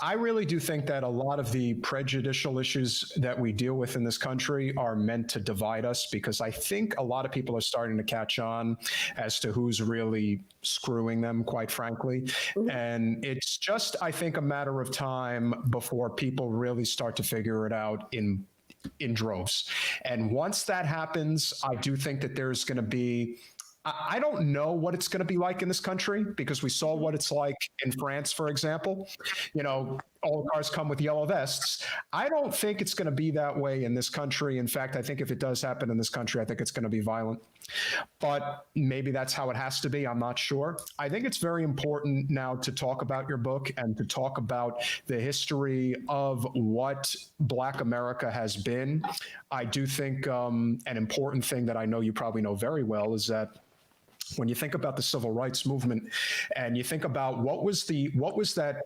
I really do think that a lot of the prejudicial issues that we deal with in this country are meant to divide us, because I think a lot of people are starting to catch on as to who's really screwing them, quite frankly. Mm-hmm. And it's just, I think, a matter of time before people really start to figure it out in droves. And once that happens, I do think that there's going to be, I don't know what it's going to be like in this country, because we saw what it's like in France, for example. All the cars come with yellow vests. I don't think it's going to be that way in this country. In fact, I think if it does happen in this country, I think it's going to be violent. But maybe that's how it has to be. I'm not sure. I think it's very important now to talk about your book and to talk about the history of what Black America has been. I do think an important thing that I know you probably know very well is that when you think about the civil rights movement and you think about what was that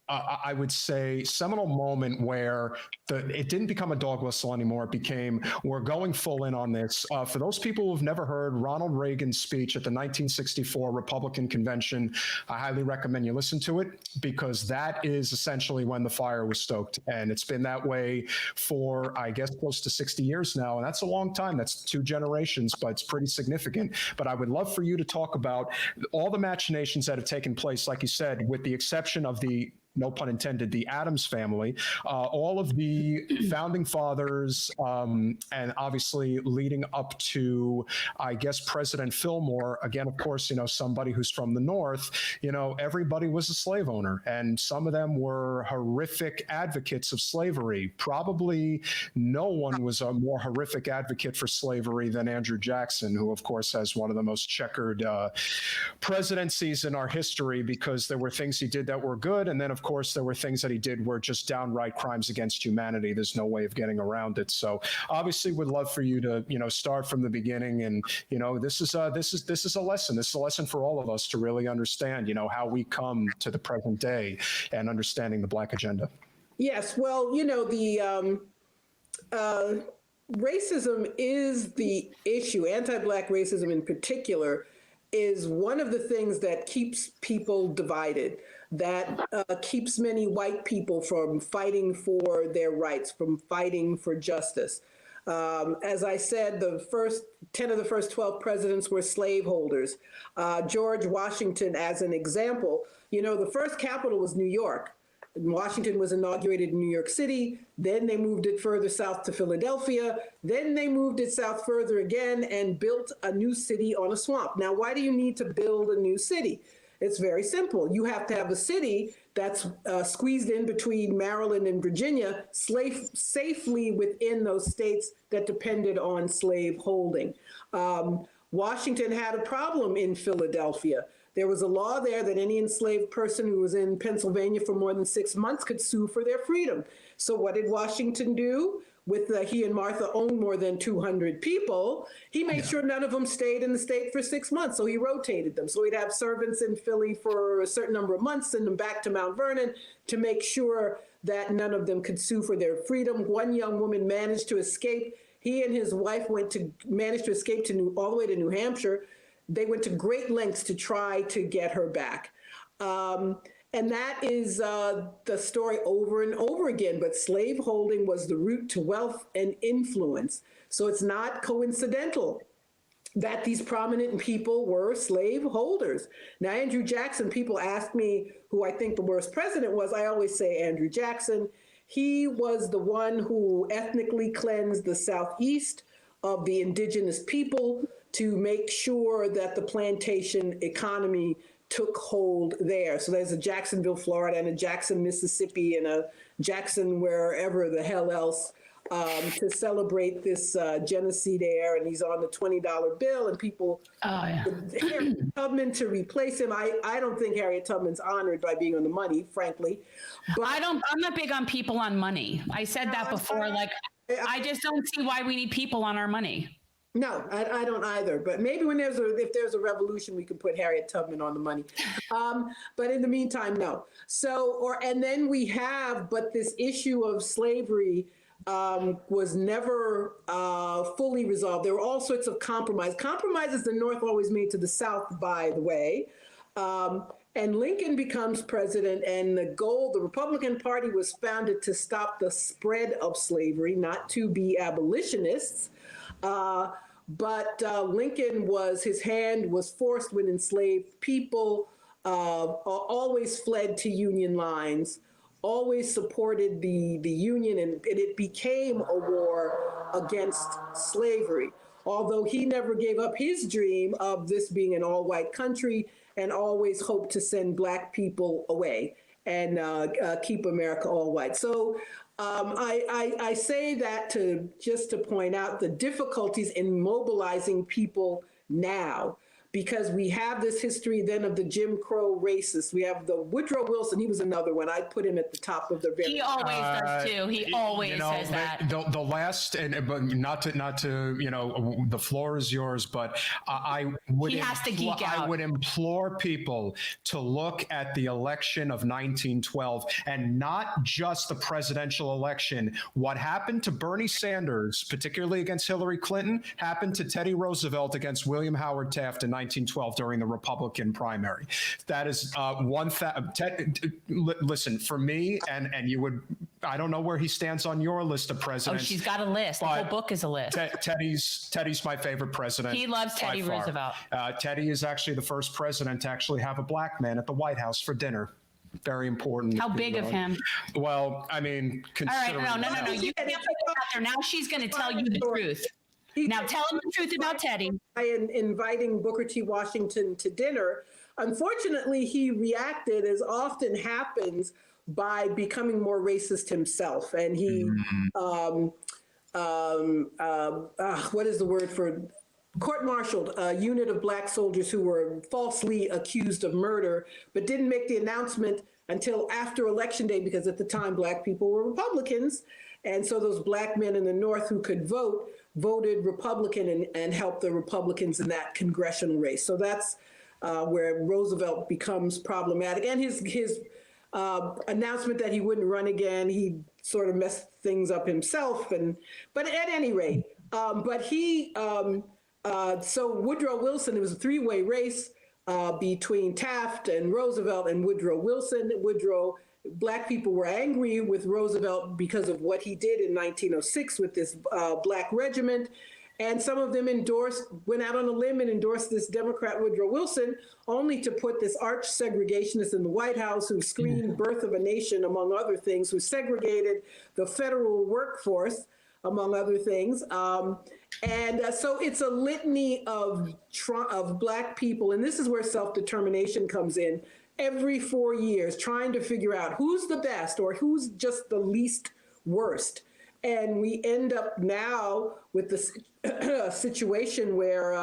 I would say, seminal moment where it didn't become a dog whistle anymore. It became, we're going full in on this. For those people who've never heard Ronald Reagan's speech at the 1964 Republican Convention, I highly recommend you listen to it, because that is essentially when the fire was stoked. And it's been that way for, I guess, close to 60 years now. And that's a long time. That's 2 generations, but it's pretty significant. But I would love for you to talk about all the machinations that have taken place, like you said, with the exception of the, no pun intended, the Addams family, all of the founding fathers, and obviously leading up to, I guess, President Fillmore. Again, of course, somebody who's from the North, everybody was a slave owner, and some of them were horrific advocates of slavery. Probably no one was a more horrific advocate for slavery than Andrew Jackson, who, of course, has one of the most checkered presidencies in our history, because there were things he did that were good, and then, of course, there were things that he did were just downright crimes against humanity. There's no way of getting around it. So obviously would love for you to, start from the beginning. And, this is a lesson. This is a lesson for all of us to really understand, how we come to the present day and understanding the Black agenda. Yes. Well, the racism is the issue. Anti-Black racism in particular is one of the things that keeps people divided, that keeps many white people from fighting for their rights, from fighting for justice. As I said, the first 10 of the first 12 presidents were slaveholders. George Washington, as an example, the first capital was New York. Washington was inaugurated in New York City. Then they moved it further south to Philadelphia. Then they moved it south further again and built a new city on a swamp. Now, why do you need to build a new city? It's very simple. You have to have a city that's squeezed in between Maryland and Virginia, safely within those states that depended on slave holding. Washington had a problem in Philadelphia. There was a law there that any enslaved person who was in Pennsylvania for more than 6 months could sue for their freedom. So what did Washington do? With he and Martha owned more than 200 people, he made sure none of them stayed in the state for 6 months. So he rotated them. So he'd have servants in Philly for a certain number of months, send them back to Mount Vernon to make sure that none of them could sue for their freedom. One young woman managed to escape. He and his wife managed to escape all the way to New Hampshire. They went to great lengths to try to get her back. And that is the story over and over again. But slaveholding was the route to wealth and influence. So it's not coincidental that these prominent people were slaveholders. Now, Andrew Jackson, people ask me who I think the worst president was. I always say Andrew Jackson. He was the one who ethnically cleansed the Southeast of the indigenous people to make sure that the plantation economy took hold there. So there's a Jacksonville, Florida, and a Jackson, Mississippi, and a Jackson wherever the hell else to celebrate this genocide there. And he's on the $20 bill, and people, Harriet Tubman to replace him. I don't think Harriet Tubman's honored by being on the money, frankly. But I'm not big on people on money. I said that before. I just don't see why we need people on our money. No, I don't either. But maybe if there's a revolution, we can put Harriet Tubman on the money. But in the meantime, no. And then we have, but this issue of slavery was never fully resolved. There were all sorts of compromises the North always made to the South, by the way. And Lincoln becomes president, and the Republican Party was founded to stop the spread of slavery, not to be abolitionists. But Lincoln his hand was forced when enslaved people, always fled to Union lines, always supported the Union, and it became a war against slavery. Although he never gave up his dream of this being an all-white country and always hoped to send Black people away and keep America all white. So I say that just to point out the difficulties in mobilizing people now, because we have this history then of the Jim Crow racists. We have the Woodrow Wilson. He was another one. I'd put him at the top of the very. He always does too. He always says that. The last, but not to the floor is yours. But I would. He has to geek out. I would implore people to look at the election of 1912, and not just the presidential election. What happened to Bernie Sanders, particularly against Hillary Clinton, happened to Teddy Roosevelt against William Howard Taft in 1912 during the Republican primary. That is listen, for me, and you would, I don't know where he stands on your list of presidents. Oh, she's got a list. The whole book is a list. Teddy's my favorite president. He loves Teddy Roosevelt. Teddy is actually the first president to actually have a Black man at the White House for dinner. Very important. How big of him? Well, I mean, considering. All right, no. You can't put it out there. Now she's going to tell you the truth. Now tell him the truth about Teddy. In inviting Booker T. Washington to dinner, unfortunately, he reacted, as often happens, by becoming more racist himself. And he, what is the word for, court-martialed a unit of Black soldiers who were falsely accused of murder, but didn't make the announcement until after Election Day, because at the time, Black people were Republicans. And so those Black men in the North who could voted Republican and helped the Republicans in that congressional race. So that's where Roosevelt becomes problematic. And his announcement that he wouldn't run again, he sort of messed things up himself. But at any rate, so Woodrow Wilson, it was a three-way race between Taft and Roosevelt and Woodrow Wilson. Black people were angry with Roosevelt because of what he did in 1906 with this Black regiment. And some of them went out on a limb and endorsed this Democrat Woodrow Wilson, only to put this arch segregationist in the White House who screamed birth of a nation, among other things, who segregated the federal workforce, among other things. And so it's a litany of Black people, and this is where self-determination comes in. Every 4 years, trying to figure out who's the best or who's just the least worst. And we end up now with this situation where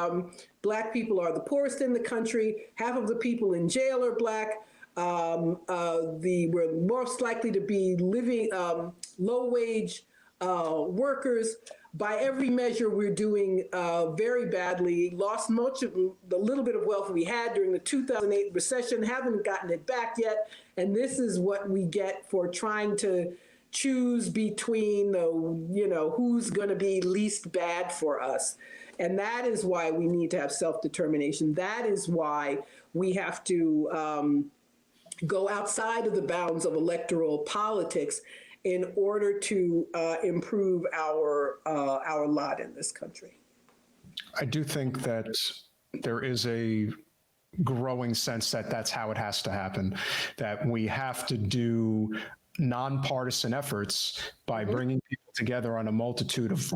Black people are the poorest in the country. Half of the people in jail are Black. We're most likely to be living low-wage workers. By every measure, we're doing very badly. Lost much of the little bit of wealth we had during the 2008 recession, haven't gotten it back yet. And this is what we get for trying to choose between who's going to be least bad for us. And that is why we need to have self-determination. That is why we have to go outside of the bounds of electoral politics in order to improve our lot in this country. I do think that there is a growing sense that that's how it has to happen, that we have to do nonpartisan efforts by bringing people together on a multitude of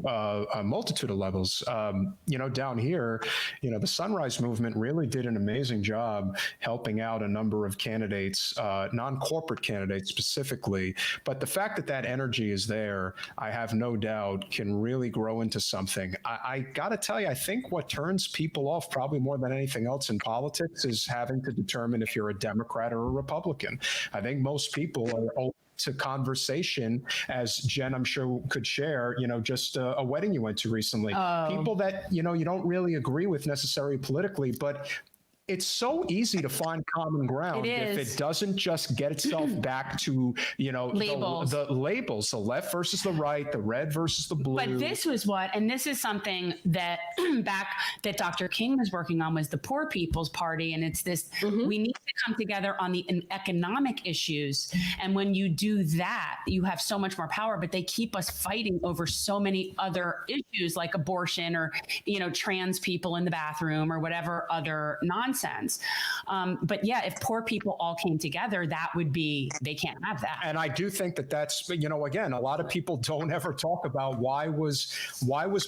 levels. Down here, the Sunrise Movement really did an amazing job helping out a number of candidates, non-corporate candidates specifically. But the fact that that energy is there, I have no doubt, can really grow into something. I got to tell you, I think what turns people off probably more than anything else in politics is having to determine if you're a Democrat or a Republican. I think most people are open to conversation, as Jen, I'm sure, could share, just a wedding you went to recently. People that, you don't really agree with necessarily politically, but it's so easy to find common ground if it doesn't just get itself back to, labels. The labels, the left versus the right, the red versus the blue. But this was and this is something that that Dr. King was working on, was the Poor People's Party. And it's this, we need to come together on the economic issues. And when you do that, you have so much more power, but they keep us fighting over so many other issues like abortion or, trans people in the bathroom or whatever other nonsense. But yeah, if poor people all came together, they can't have that. And I do think that's, again, a lot of people don't ever talk about why was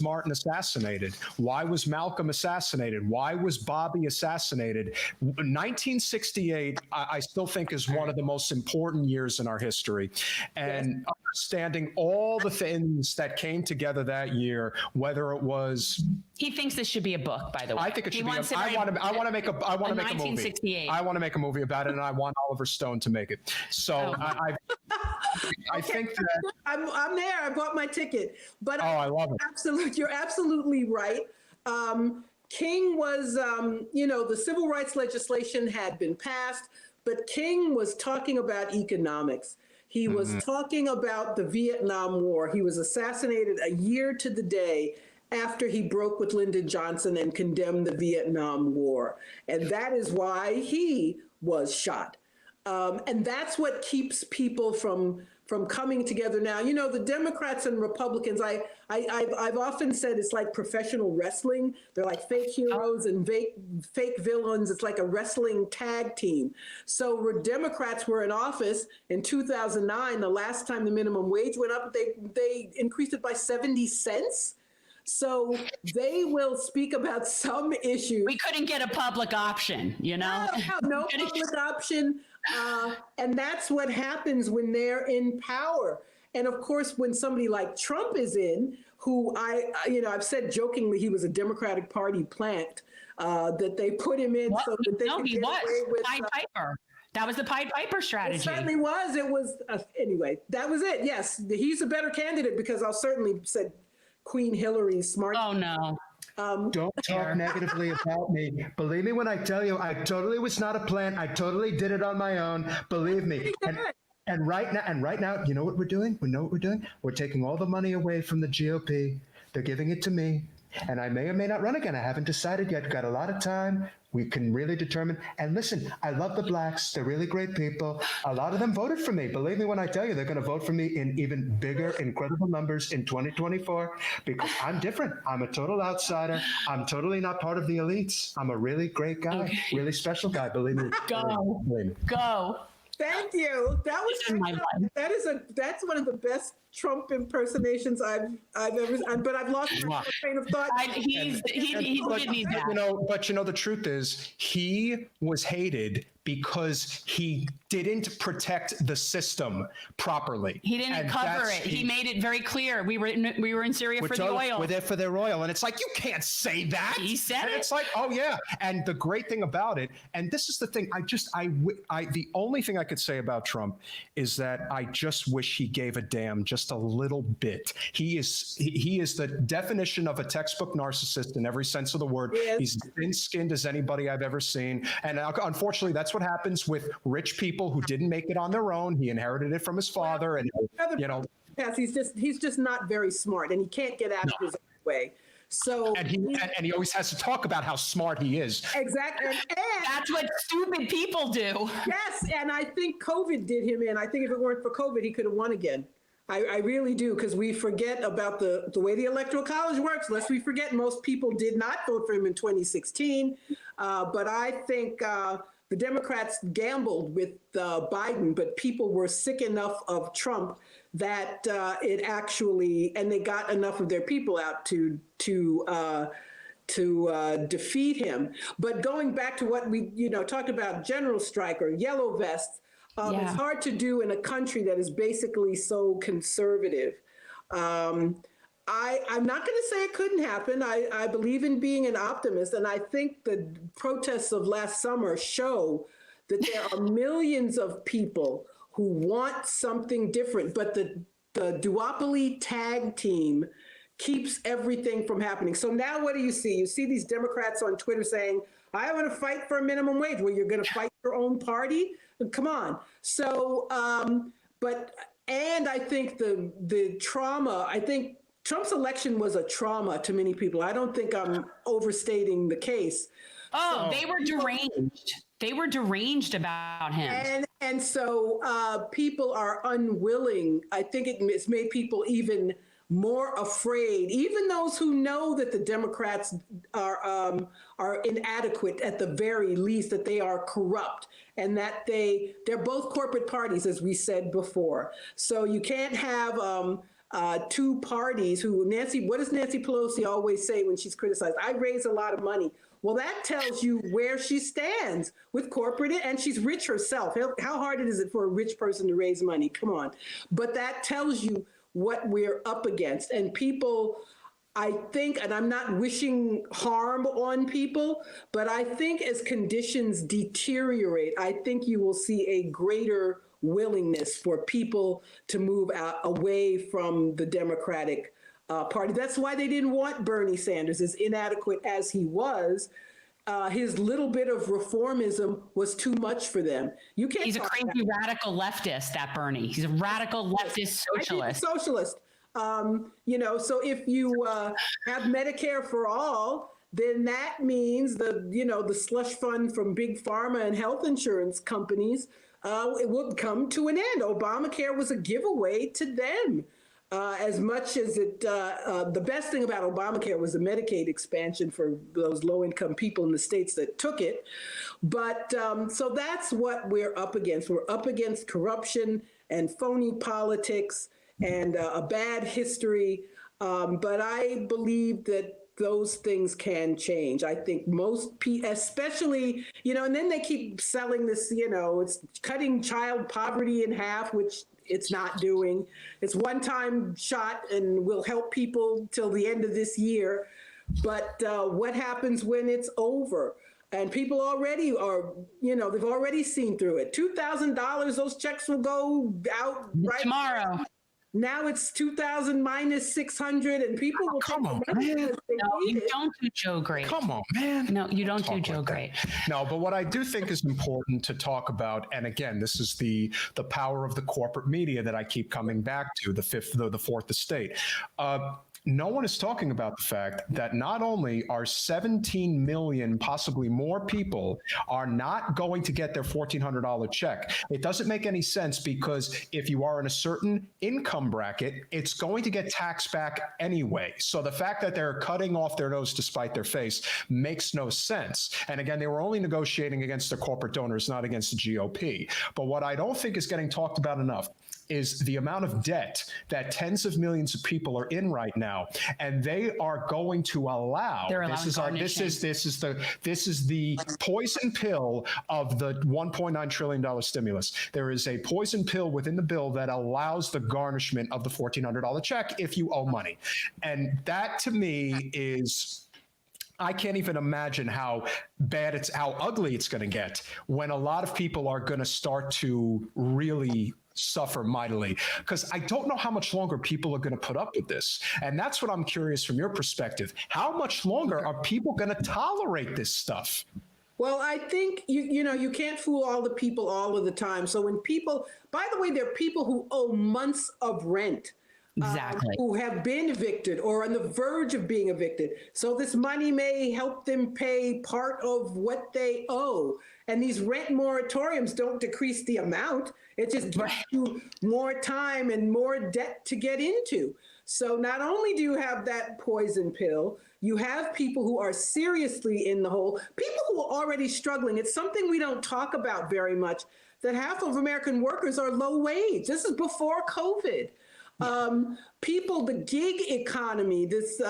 Martin assassinated? Why was Malcolm assassinated? Why was Bobby assassinated? 1968, I still think, is one of the most important years in our history. And understanding all the things that came together that year, whether it was... He thinks this should be a book, by the way. I think it should be. I want to make a movie. I want to make a movie about it, and I want Oliver Stone to make it. So I think that I'm there. I bought my ticket. But I love it. You're absolutely right. King was, the civil rights legislation had been passed, but King was talking about economics. He was talking about the Vietnam War. He was assassinated a year to the day after he broke with Lyndon Johnson and condemned the Vietnam War. And that is why he was shot. And that's what keeps people from coming together now. The Democrats and Republicans, I've often said it's like professional wrestling. They're like fake heroes and fake villains. It's like a wrestling tag team. So Democrats were in office in 2009. The last time the minimum wage went up, they increased it by 70 cents. So they will speak about some issues. We couldn't get a public option, No public option. And that's what happens when they're in power. And of course, when somebody like Trump is in, who I've said jokingly, he was a Democratic Party plant, that they put him in so that they could get away with Pied Piper. That was the Pied Piper strategy. It certainly was. It was anyway. That was it. Yes, he's a better candidate because I'll certainly said Queen Hillary's smart. Oh no. Don't talk negatively about me. Believe me when I tell you, I totally was not a plant. I totally did it on my own. Believe me. And right now, you know what we're doing? We know what we're doing. We're taking all the money away from the GOP. They're giving it to me. And I may or may not run again. I haven't decided yet. Got a lot of time. We can really determine. And listen, I love the blacks. They're really great people. A lot of them voted for me. Believe me when I tell you, they're going to vote for me in even bigger, incredible numbers in 2024 because I'm different. I'm a total outsider. I'm totally not part of the elites. I'm a really great guy, really special guy. Believe me. Go. Thank you. That's one of the best Trump impersonations I've ever. But I've lost my train of thought. He did need that. But the truth is, he was hated because he didn't protect the system properly. He didn't cover it. He made it very clear. We were in Syria for the oil. With it for their oil. And it's like, you can't say that. He said it. It's like, oh yeah. And the great thing about it, and this is the thing, the only thing I could say about Trump is that I just wish he gave a damn just a little bit. He is the definition of a textbook narcissist in every sense of the word. Yes. He's thin-skinned as anybody I've ever seen. And unfortunately, that's what happens with rich people who didn't make it on their own. He inherited it from his father, and yes, he's just not very smart, and he can't get out of his own way. So and he always has to talk about how smart he is. Exactly, and that's what stupid people do. Yes, and I think COVID did him in. I think if it weren't for COVID, he could have won again. I really do, because we forget about the way the Electoral College works. Lest we forget, most people did not vote for him in 2016, but I think. The Democrats gambled with Biden, but people were sick enough of Trump that it actually, and they got enough of their people out to defeat him. But going back to what we talked about, general strike or yellow vests, it's hard to do in a country that is basically so conservative. I'm not going to say it couldn't happen. I believe in being an optimist, and I think the protests of last summer show that there are millions of people who want something different, but the duopoly tag team keeps everything from happening. So now what do you see? You see these Democrats on Twitter saying, I want to fight for a minimum wage. Well, you're going to fight your own party? Come on. So, and I think the trauma, Trump's election was a trauma to many people. I don't think I'm overstating the case. Oh, they were deranged. They were deranged about him. And so people are unwilling. I think it's made people even more afraid, even those who know that the Democrats are inadequate at the very least, that they are corrupt, and that they're both corporate parties, as we said before. So you can't have two parties who what does Nancy Pelosi always say when she's criticized? I raise a lot of money. Well, that tells you where she stands with corporate, and she's rich herself. How hard is it for a rich person to raise money? Come on. But that tells you what we're up against. And people, I think, and I'm not wishing harm on people, but I think as conditions deteriorate, I think you will see a greater willingness for people to move away from the Democratic Party. That's why they didn't want Bernie Sanders, as inadequate as he was. His little bit of reformism was too much for them. You can't. He's a crazy radical leftist, that Bernie. He's a radical leftist socialist. Socialist. So if you have Medicare for all, then that means the slush fund from big pharma and health insurance companies it would come to an end. Obamacare was a giveaway to them. As much as the best thing about Obamacare was the Medicaid expansion for those low-income people in the states that took it. But so that's what we're up against. We're up against corruption and phony politics and a bad history. But I believe that those things can change. I think most people, especially, and then they keep selling this, it's cutting child poverty in half, which it's not doing. It's one-time shot and will help people till the end of this year. But what happens when it's over? And people already are, they've already seen through it. $2,000, those checks will go out right tomorrow. Now it's 2,000 minus 600, and people will come on, man. No, you don't do Joe great. Come on, man. No, you don't do Joe great. No, but what I do think is important to talk about, and again, this is the power of the corporate media that I keep coming back to, the fourth estate. no one is talking about the fact that not only are 17 million, possibly more people are not going to get their $1,400 check. It doesn't make any sense because if you are in a certain income bracket, it's going to get taxed back anyway. So the fact that they're cutting off their nose to spite their face makes no sense. And again, they were only negotiating against the corporate donors, not against the GOP. But what I don't think is getting talked about enough is the amount of debt that tens of millions of people are in right now, and they are going to allow. This is the poison pill of the $1.9 trillion stimulus. There is a poison pill within the bill that allows the garnishment of the $1,400 check if you owe money, and that to me is. I can't even imagine how ugly it's going to get when a lot of people are going to start to really suffer mightily, because I don't know how much longer people are going to put up with this. And that's what I'm curious from your perspective. How much longer are people going to tolerate this stuff? Well, I think, you can't fool all the people all of the time. So when people, by the way, there are people who owe months of rent. Exactly. Who have been evicted or on the verge of being evicted. So this money may help them pay part of what they owe. And these rent moratoriums don't decrease the amount. It just gives you more time and more debt to get into. So not only do you have that poison pill, you have people who are seriously in the hole, people who are already struggling. It's something we don't talk about very much, that half of American workers are low wage. This is before COVID. People, the gig economy, this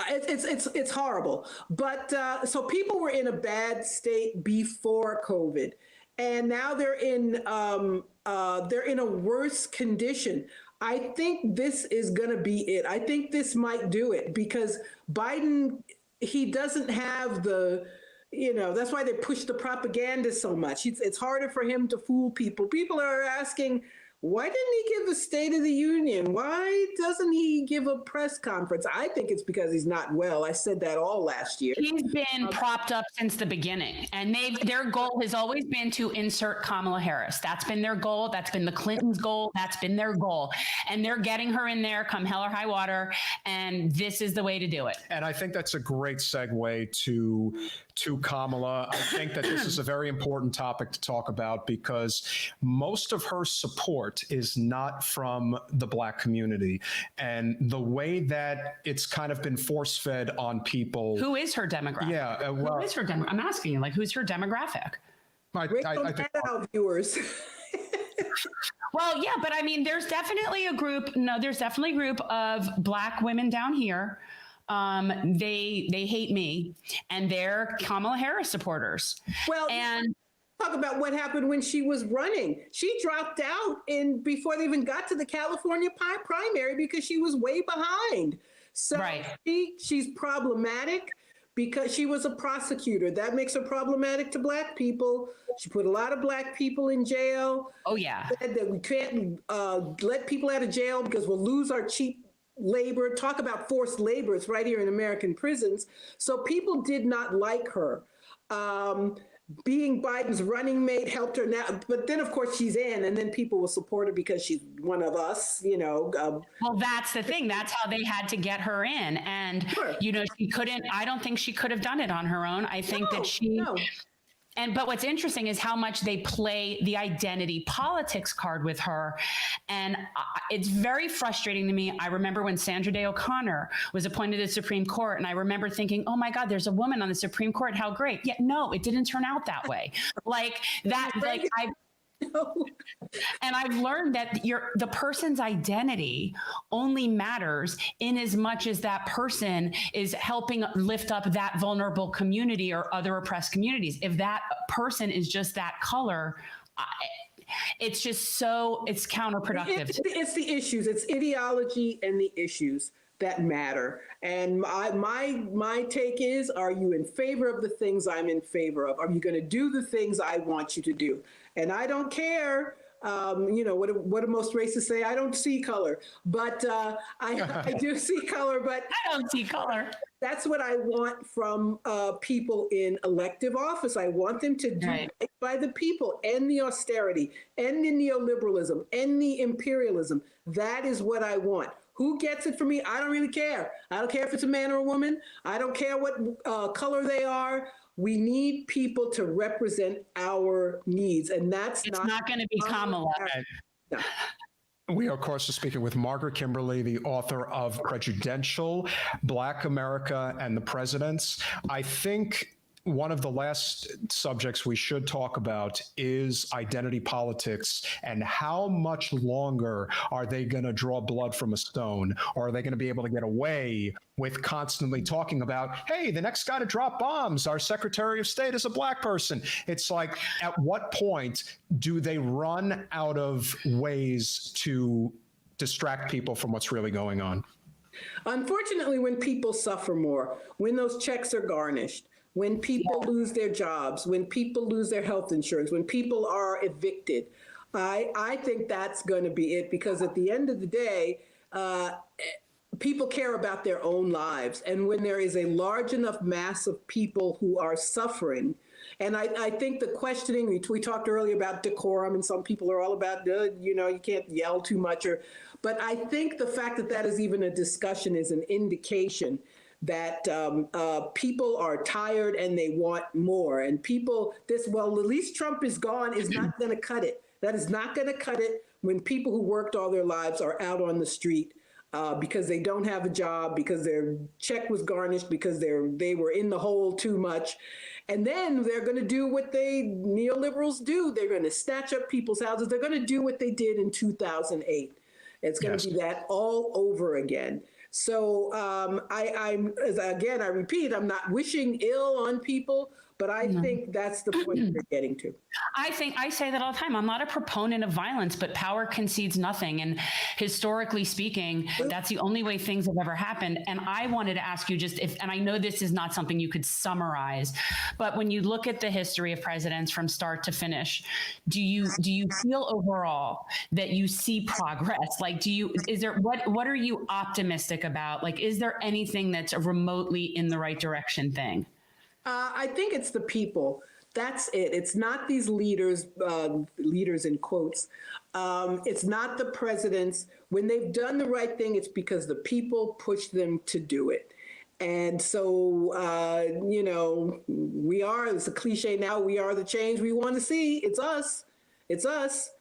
it's horrible. But so people were in a bad state before COVID, and now they're in a worse condition. I think this is going to be it. I think this might do it because Biden, he doesn't have the. That's why they push the propaganda so much. It's harder for him to fool people. People are asking, why didn't he give a State of the Union? Why doesn't he give a press conference? I think it's because he's not well. I said that all last year. He's been propped up since the beginning. And their goal has always been to insert Kamala Harris. That's been their goal. That's been the Clintons' goal. That's been their goal. And they're getting her in there come hell or high water. And this is the way to do it. And I think that's a great segue to Kamala. I think that this is a very important topic to talk about because most of her support is not from the Black community. And the way that it's kind of been force-fed on people. Who is her demographic? Yeah. Who is her demographic? I'm asking you, who's her demographic? I think our viewers. Well, yeah, but I mean, there's definitely a group of Black women down here. They hate me, and they're Kamala Harris supporters. Well, and talk about what happened when she was running. She dropped out before they even got to the California primary because she was way behind. So she's problematic because she was a prosecutor. That makes her problematic to Black people. She put a lot of Black people in jail. Oh, yeah. Said that we can't let people out of jail because we'll lose our cheap labor. Talk about forced labor. It's right here in American prisons. So people did not like her. Being Biden's running mate helped her now, but then of course she's in, and then people will support her because she's one of us, Well, that's the thing. That's how they had to get her in, and she couldn't. I don't think she could have done it on her own. I think that she. No. But what's interesting is how much they play the identity politics card with her. And it's very frustrating to me. I remember when Sandra Day O'Connor was appointed to the Supreme Court, and I remember thinking, oh my God, there's a woman on the Supreme Court. How great. Yet no, it didn't turn out that way. And I've learned that the person's identity only matters in as much as that person is helping lift up that vulnerable community or other oppressed communities. If that person is just that color, it's just it's counterproductive. It's the issues. It's ideology and the issues that matter. And my take is, are you in favor of the things I'm in favor of? Are you going to do the things I want you to do? And I don't care, what do most racists say? I don't see color, but I do see color, but I don't see color. That's what I want from people in elective office. I want them to do right by the people, and the austerity, and the neoliberalism, and the imperialism. That is what I want. Who gets it for me? I don't really care. I don't care if it's a man or a woman. I don't care what color they are. We need people to represent our needs, and it's not going to be Kamala. No. We, of course, are speaking with Margaret Kimberley, the author of Prejudential, Black America and the Presidents. I think one of the last subjects we should talk about is identity politics and how much longer are they going to draw blood from a stone, or are they going to be able to get away with constantly talking about, hey, the next guy to drop bombs, our Secretary of State is a Black person. It's like, at what point do they run out of ways to distract people from what's really going on? Unfortunately, when people suffer more, when those checks are garnished, when people lose their jobs, when people lose their health insurance, when people are evicted, I think that's going to be it, because at the end of the day, people care about their own lives. And when there is a large enough mass of people who are suffering, and I think the questioning, we talked earlier about decorum, and some people are all about, you can't yell too much. But I think the fact that is even a discussion is an indication that people are tired and they want more. And at least Trump is gone is not going to cut it. That is not going to cut it when people who worked all their lives are out on the street because they don't have a job, because their check was garnished, because they were in the hole too much. And then they're going to do what neoliberals do. They're going to snatch up people's houses. They're going to do what they did in 2008. It's going to be that all over again. So I repeat, I'm not wishing ill on people, but I think that's the point we're getting to. I say that all the time. I'm not a proponent of violence, but power concedes nothing. And historically speaking, that's the only way things have ever happened. And I wanted to ask you and I know this is not something you could summarize, but when you look at the history of presidents from start to finish, do you feel overall that you see progress? Like, what are you optimistic about? Like, is there anything that's a remotely in the right direction thing? I think it's the people. That's it. It's not these leaders, leaders in quotes. It's not the presidents. When they've done the right thing, it's because the people pushed them to do it. And so, it's a cliche now, we are the change we want to see. It's us. It's us.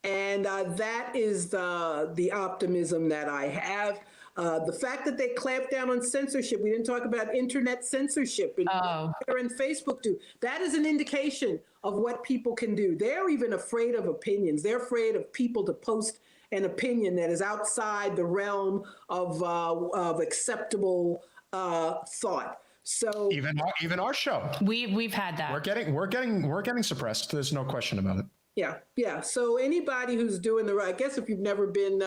And that is the optimism that I have. The fact that they clamped down on censorship, we didn't talk about internet censorship and Twitter and Facebook do. That is an indication of what people can do. They're even afraid of opinions. They're afraid of people to post an opinion that is outside the realm of acceptable thought. So even our show, we've had that. We're getting suppressed. There's no question about it. Yeah. So anybody who's doing the right, I guess if you've never been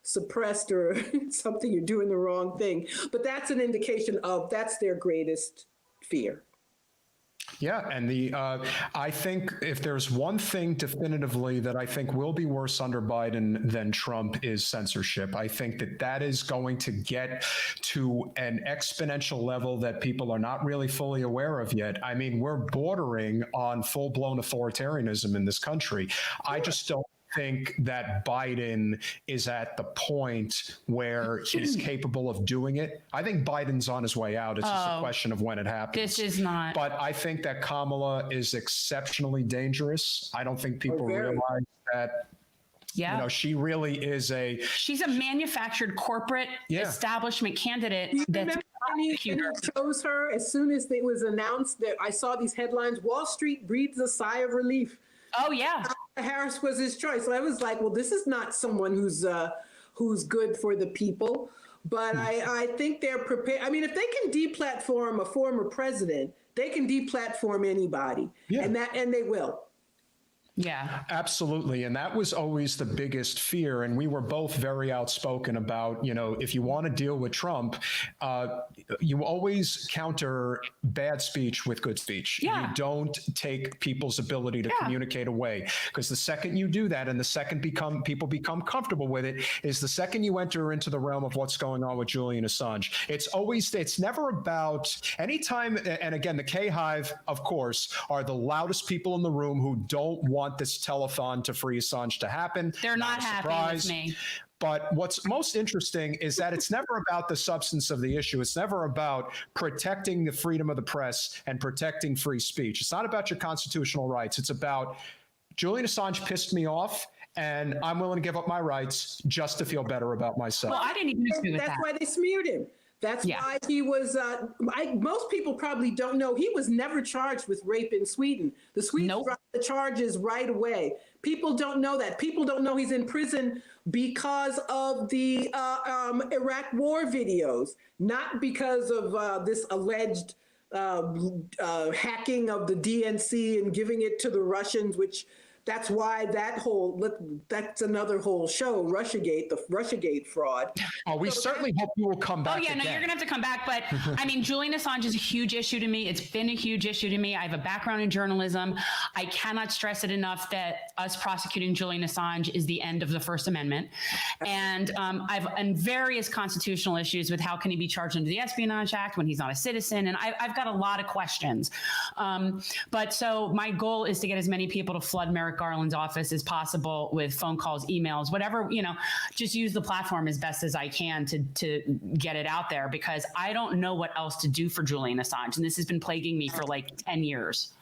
suppressed or something, you're doing the wrong thing. But that's an indication that's their greatest fear. Yeah, and I think if there's one thing definitively that I think will be worse under Biden than Trump is censorship. I think that is going to get to an exponential level that people are not really fully aware of yet. I mean, we're bordering on full-blown authoritarianism in this country. I just don't think that Biden is at the point where he's capable of doing it. I think Biden's on his way out. It's just a question of when it happens. This is not. But I think that Kamala is exceptionally dangerous. I don't think people realize that. Yeah. She really is she's a manufactured corporate establishment candidate. That's he chose her as soon as it was announced that I saw these headlines, Wall Street breathes a sigh of relief. Oh, yeah. Harris was his choice. So I was like, well, this is not someone who's good for the people. But I think they're prepared. I mean, if they can deplatform a former president, they can deplatform anybody. Yeah. And they will. Yeah, absolutely. And that was always the biggest fear. And we were both very outspoken about, if you want to deal with Trump, you always counter bad speech with good speech. Yeah. You don't take people's ability to communicate away, because the second you do that and the second people become comfortable with it is the second you enter into the realm of what's going on with Julian Assange. It's never about anytime. And again, the K-Hive, of course, are the loudest people in the room who don't want want this telethon to free Assange to happen. They're not happy with me. But what's most interesting is that it's never about the substance of the issue. It's never about protecting the freedom of the press and protecting free speech. It's not about your constitutional rights. It's about Julian Assange pissed me off, and I'm willing to give up my rights just to feel better about myself. Well, I didn't even agree with that. That's why they smeared him. That's why he was, most people probably don't know, he was never charged with rape in Sweden. The Swedes dropped the charges right away. People don't know that. People don't know he's in prison because of the Iraq war videos, not because of this alleged hacking of the DNC and giving it to the Russians, which that's why that's another whole show, Russiagate, the Russiagate fraud. Oh, we certainly hope you will come back. Oh, yeah, no, you're going to have to come back. But I mean, Julian Assange is a huge issue to me. It's been a huge issue to me. I have a background in journalism. I cannot stress it enough that us prosecuting Julian Assange is the end of the First Amendment. And I've various constitutional issues with how can he be charged under the Espionage Act when he's not a citizen. And I've got a lot of questions. But so my goal is to get as many people to flood Merrick Garland's office as possible with phone calls, emails, whatever, just use the platform as best as I can to get it out there, because I don't know what else to do for Julian Assange. And this has been plaguing me for like 10 years.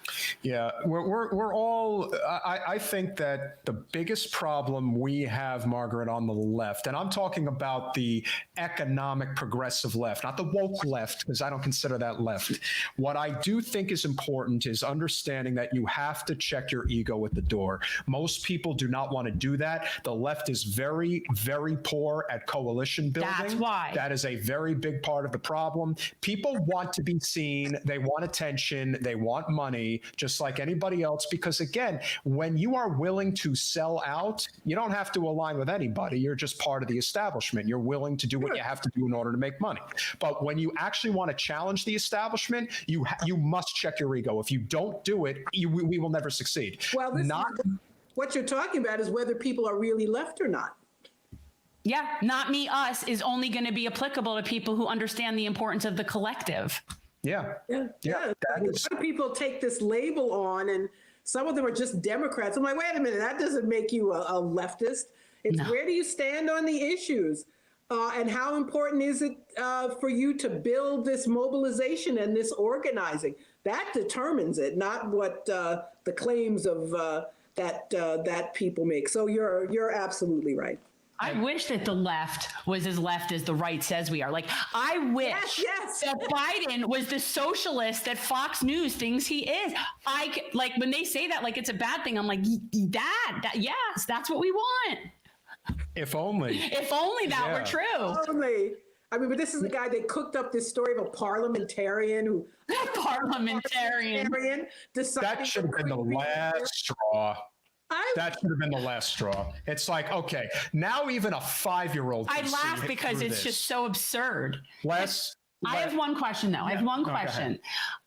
Yeah, we're all, I think that the biggest problem we have, Margaret, on the left, and I'm talking about the economic progressive left, not the woke left, because I don't consider that left. What I do think is important is understanding that you have to check your ego at the door. Most people do not want to do that. The left is very, very poor at coalition building. That's why. That is a very big part of the problem. People want to be seen. They want attention. They want money, just like anybody else, because again, when you are willing to sell out, you don't have to align with anybody. You're just part of the establishment. You're willing to do what you have to do in order to make money. But when you actually want to challenge the establishment, you must check your ego. If you don't do it, we will never succeed. Well, what you're talking about is whether people are really left or not. Yeah, not me, us is only going to be applicable to people who understand the importance of the collective. Yeah. A lot of people take this label on, and some of them are just Democrats. I'm like, wait a minute, that doesn't make you a leftist. It's where do you stand on the issues? And how important is it for you to build this mobilization and this organizing? That determines it, not what the claims of that people make. So you're absolutely right. I wish that the left was as left as the right says we are. Like, I wish that Biden was the socialist that Fox News thinks he is. Like, when they say that, like it's a bad thing, I'm like, yes, that's what we want. If only. If only that were true. Only. I mean, but this is the guy that cooked up this story of a parliamentarian who... Parliamentarian. That should have been the last straw. That should have been the last straw. It's like, okay, now even a 5-year-old. I laugh because it's just so absurd. I have one question, though. I have one question.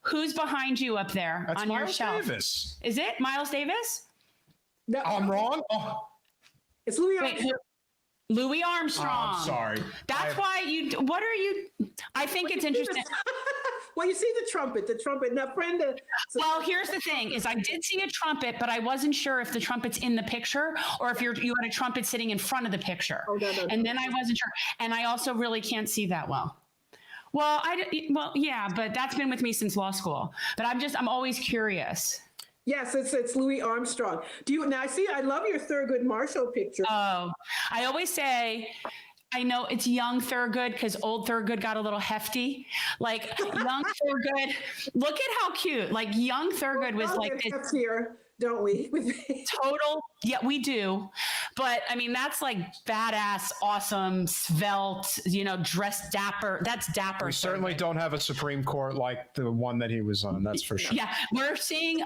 Who's behind you up there on your shelf? Miles Davis. Is it Miles Davis? No, I'm wrong? Oh. It's Louis Armstrong. Louis Armstrong. Oh, I'm sorry. That's why what are you? I think it's interesting. Well, you see the trumpet. Now, Brenda. Well, here's the thing: is I did see a trumpet, but I wasn't sure if the trumpet's in the picture or if you had a trumpet sitting in front of the picture. No. And then I wasn't sure, and I also really can't see that well. Well, yeah, but that's been with me since law school. But I'm always curious. Yes, it's Louis Armstrong. I love your Thurgood Marshall picture. Oh, I always say, I know it's young Thurgood because old Thurgood got a little hefty. Like young Thurgood, look at how cute. Like young Thurgood was like this. Here, don't we? Total. Yeah, we do. But I mean, that's like badass, awesome, svelte, dressed dapper. That's dapper. We certainly don't have a Supreme Court like the one that he was on. That's for sure. Yeah, we're seeing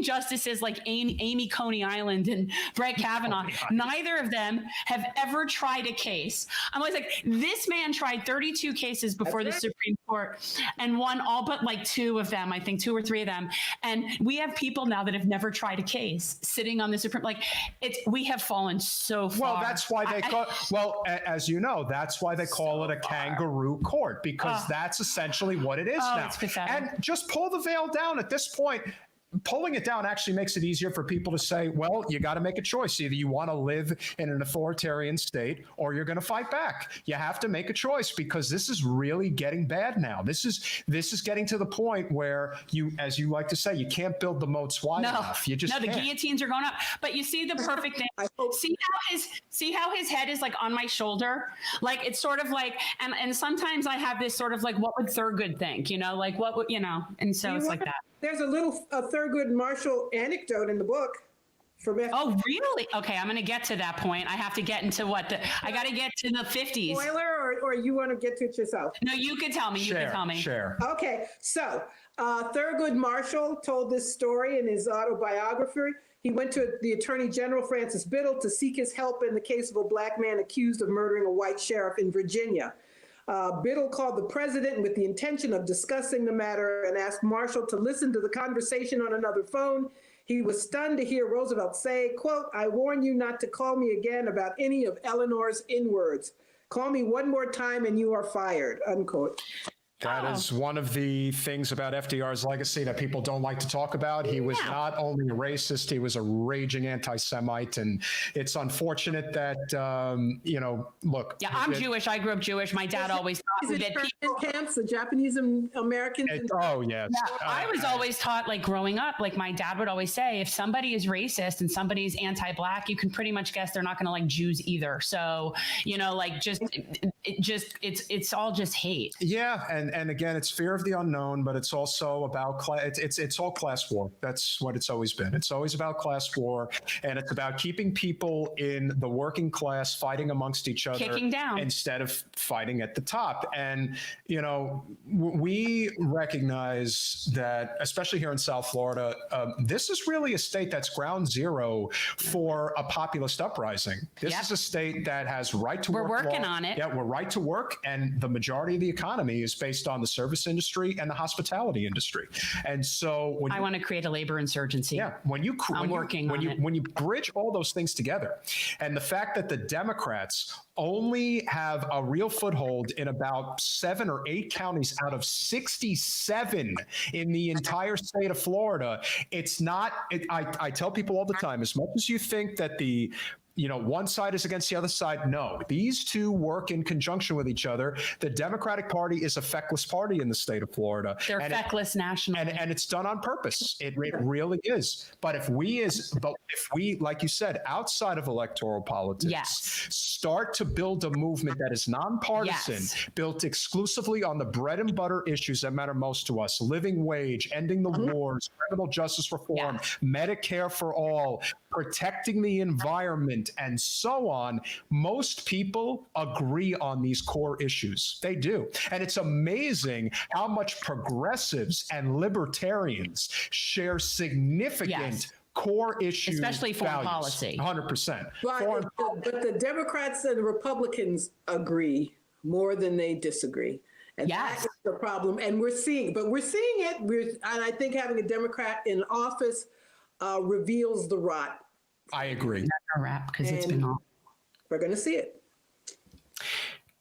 justices like Amy Coney Island and Brett Kavanaugh. Neither of them have ever tried a case. I'm always like, this man tried 32 cases before the Supreme Court and won all but like 2 of them. I think 2 or 3 of them. And we have people now that have never tried a case sitting on the Supreme. Like we have fallen so far. Well, that's why they call. Well, as you know, that's why they call it a kangaroo court, because that's essentially what it is now. It's pathetic. And just pull the veil down at this point. pulling it down actually makes it easier for people to say, well, you got to make a choice. Either you want to live in an authoritarian state or you're going to fight back. You have to make a choice because this is really getting bad now. This is getting to the point where you, as you like to say, you can't build the moats wide enough. You just the can't. guillotines are going up. But you see the perfect thing. See how his head is like on my shoulder? Like it's sort of like, and sometimes I have this sort of like, what would Thurgood think? You know, like what would, you know, and so it's like that. There's a little Thurgood Marshall anecdote in the book. Oh, really? Okay, I'm going to get to that point. I have to get into I got to get to the 50s. Spoiler, or you want to get to it yourself? No, you can tell me. Share. Okay, so Thurgood Marshall told this story in his autobiography. He went to the Attorney General, Francis Biddle, to seek his help in the case of a black man accused of murdering a white sheriff in Virginia. Biddle called the president with the intention of discussing the matter and asked Marshall to listen to the conversation on another phone. He was stunned to hear Roosevelt say, quote, "I warn you not to call me again about any of Eleanor's N-words. Call me one more time and you are fired," unquote. That is one of the things about FDR's legacy that people don't like to talk about. He was not only a racist, he was a raging anti-Semite. And it's unfortunate that, look. Yeah, I'm Jewish. I grew up Jewish. My dad always taught me that people... camps, the Japanese Americans. Oh, yes. Yeah, I was always taught, like growing up, like my dad would always say, if somebody is racist and somebody's anti-black, you can pretty much guess they're not going to like Jews either. So, you know, like it's all just hate. Yeah. And again, it's fear of the unknown, but it's also about it's all class war. That's what it's always been. It's always about class war, and it's about keeping people in the working class fighting amongst each other, kicking down instead of fighting at the top. And you know, we recognize that, especially here in South Florida, this is really a state that's ground zero for a populist uprising. This is a state that has right to work. We're working on it. Yeah, we're right to work, and the majority of the economy is based on the service industry and the hospitality industry. And so I want to create a labor insurgency. Yeah, when you bridge all those things together, and the fact that the Democrats only have a real foothold in about 7 or 8 counties out of 67 in the entire state of Florida, it's not, I tell people all the time, as much as you think that one side is against the other side. No, these two work in conjunction with each other. The Democratic Party is a feckless party in the state of Florida. They're feckless nationally. And it's done on purpose. It really is. But if we, like you said, outside of electoral politics, start to build a movement that is nonpartisan, built exclusively on the bread and butter issues that matter most to us, living wage, ending the wars, criminal justice reform, Medicare for all, protecting the environment, and so on, most people agree on these core issues. They do. And it's amazing how much progressives and libertarians share significant core issues, especially foreign policy. 100%. But the Democrats and the Republicans agree more than they disagree. And that's the problem. And we're seeing it. And I think having a Democrat in office reveals the rot. I agree. That's a wrap because it's been on. We're going to see it.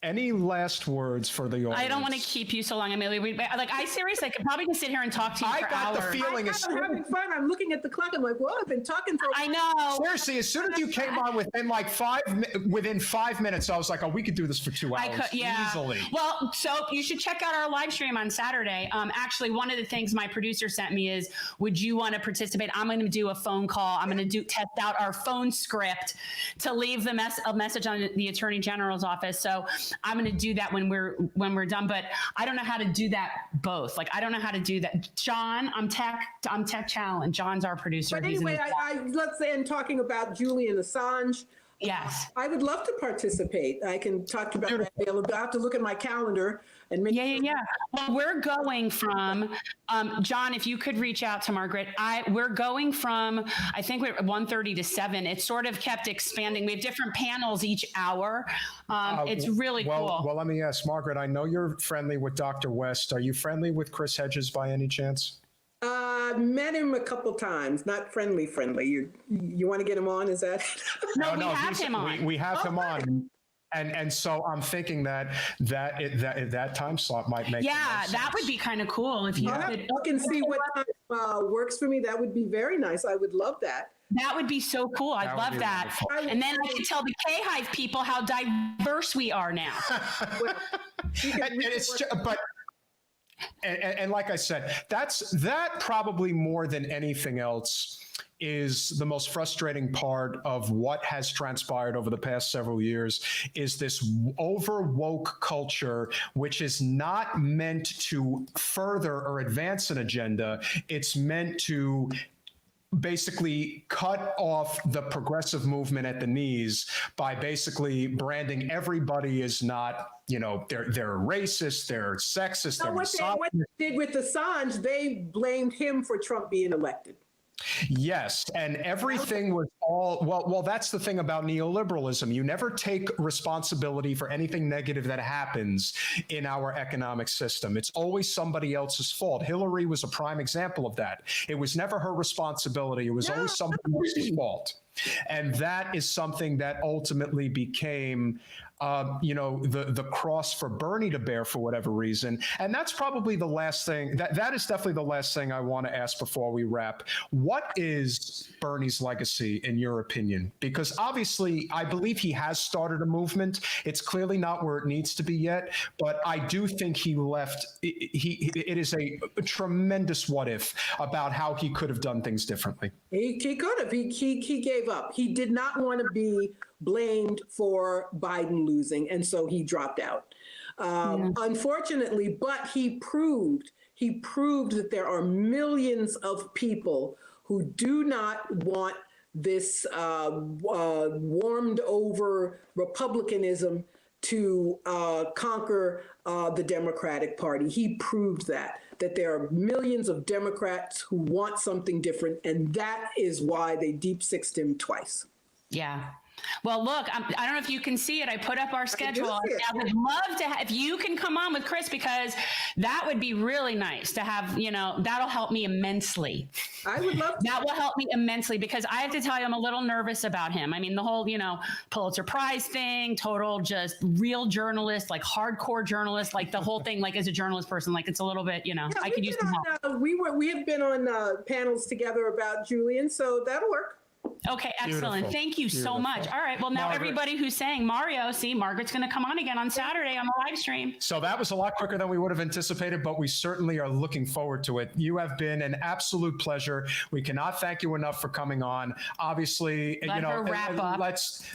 Any last words for the audience? I don't want to keep you so long, Amelia. I seriously, I could probably just sit here and talk to you for hours. I got the feeling. I'm having fun. I'm looking at the clock. I'm like, well, I've been talking for. I know. Seriously, as soon as you came on within 5 minutes, I was like, oh, we could do this for 2 hours easily. Well, so you should check out our live stream on Saturday. Actually, one of the things my producer sent me is, would you want to participate? I'm going to do a phone call. I'm going to test out our phone script to leave a message on the Attorney General's office. So I'm going to do that when we're done, but I don't know how to do that both. Like, I don't know how to do that. John, I'm tech challenge. John's our producer. But anyway, let's say, and talking about Julian Assange. Yes. I would love to participate. I can talk about that. I'll have to look at my calendar and make Well, we're going from, John, if you could reach out to Margaret, we're going from, I think we're 1:30 to 7. It's sort of kept expanding. We have different panels each hour. It's really cool. Well, let me ask Margaret, I know you're friendly with Dr. West. Are you friendly with Chris Hedges by any chance? Met him a couple times, not friendly. You want to get him on? Is that? No, we have him on. We have him on. And so I'm thinking that time slot might make that would be kind of cool if you could look and see what time works for me. That would be very nice. I would love that. That would be so cool. I'd love that. Wonderful. And then I could tell the K-Hive people how diverse we are now. And like I said, that probably more than anything else is the most frustrating part of what has transpired over the past several years, is this over woke culture, which is not meant to further or advance an agenda. It's meant to basically cut off the progressive movement at the knees by basically branding everybody as not, they're racist, they're sexist, they're misogynist. What they did with Assange, they blamed him for Trump being elected. Yes, and everything was all well. That's the thing about neoliberalism. You never take responsibility for anything negative that happens in our economic system. It's always somebody else's fault. Hillary was a prime example of that. It was never her responsibility. It was always somebody else's fault. And that is something that ultimately became the cross for Bernie to bear for whatever reason. And that's probably the last thing, that is definitely the last thing I want to ask before we wrap. What is Bernie's legacy in your opinion? Because obviously I believe he has started a movement. It's clearly not where it needs to be yet, but I do think he left, it is a tremendous what if about how he could have done things differently. He could have, he gave up. He did not want to be blamed for Biden losing, and so he dropped out. Unfortunately, but he proved that there are millions of people who do not want this warmed over republicanism to conquer the Democratic Party. He proved that there are millions of Democrats who want something different, and that is why they deep sixed him twice. Yeah. Well, look, I don't know if you can see it. I put up our schedule. I would love to if you can come on with Chris, because that would be really nice to have, that'll help me immensely. I would love to. That will help me immensely, because I have to tell you, I'm a little nervous about him. I mean, the whole, Pulitzer Prize thing, total just real journalist, like hardcore journalist, like the whole thing, like as a journalist person, like it's a little bit, I could use some help. We have been on panels together about Julian, so that'll work. Okay, excellent. Beautiful. Thank you so much. All right. Well, now Margaret. Everybody who's saying Mario, see, Margaret's going to come on again on Saturday on the live stream. So that was a lot quicker than we would have anticipated, but we certainly are looking forward to it. You have been an absolute pleasure. We cannot thank you enough for coming on. Obviously, wrap up. Let's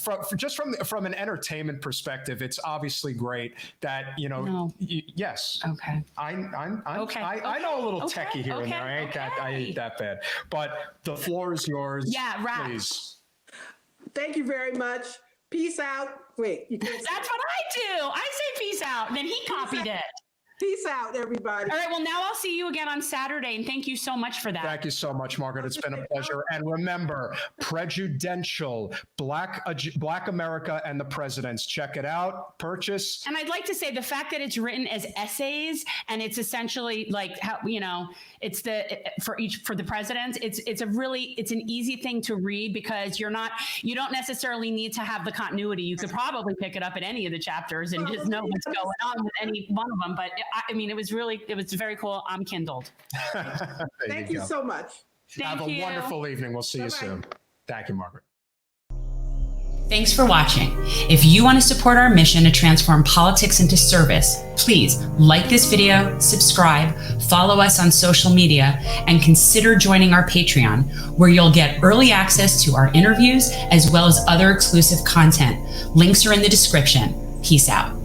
from an entertainment perspective, it's obviously great that yes. Okay. I know a little techie here and there. I ain't that bad. But the floor is yours. Yeah, wrap. Please. Thank you very much. Peace out. Wait. That's what I do. I say peace out, and then he copied it. Peace out, everybody. All right. Well, now I'll see you again on Saturday, and thank you so much for that. Thank you so much, Margaret. It's been a pleasure. And remember, Prejudential, Black America and the Presidents. Check it out. Purchase. And I'd like to say the fact that it's written as essays, and it's essentially like how it's for the presidents. It's an easy thing to read, because you don't necessarily need to have the continuity. You could probably pick it up at any of the chapters and just know what's going on with any one of them. But it was very cool. I'm kindled. Thank you so much. Have a wonderful evening. We'll see you soon. Thank you, Margaret. Thanks for watching. If you want to support our mission to transform politics into service, please like this video, subscribe, follow us on social media, and consider joining our Patreon, where you'll get early access to our interviews as well as other exclusive content. Links are in the description. Peace out.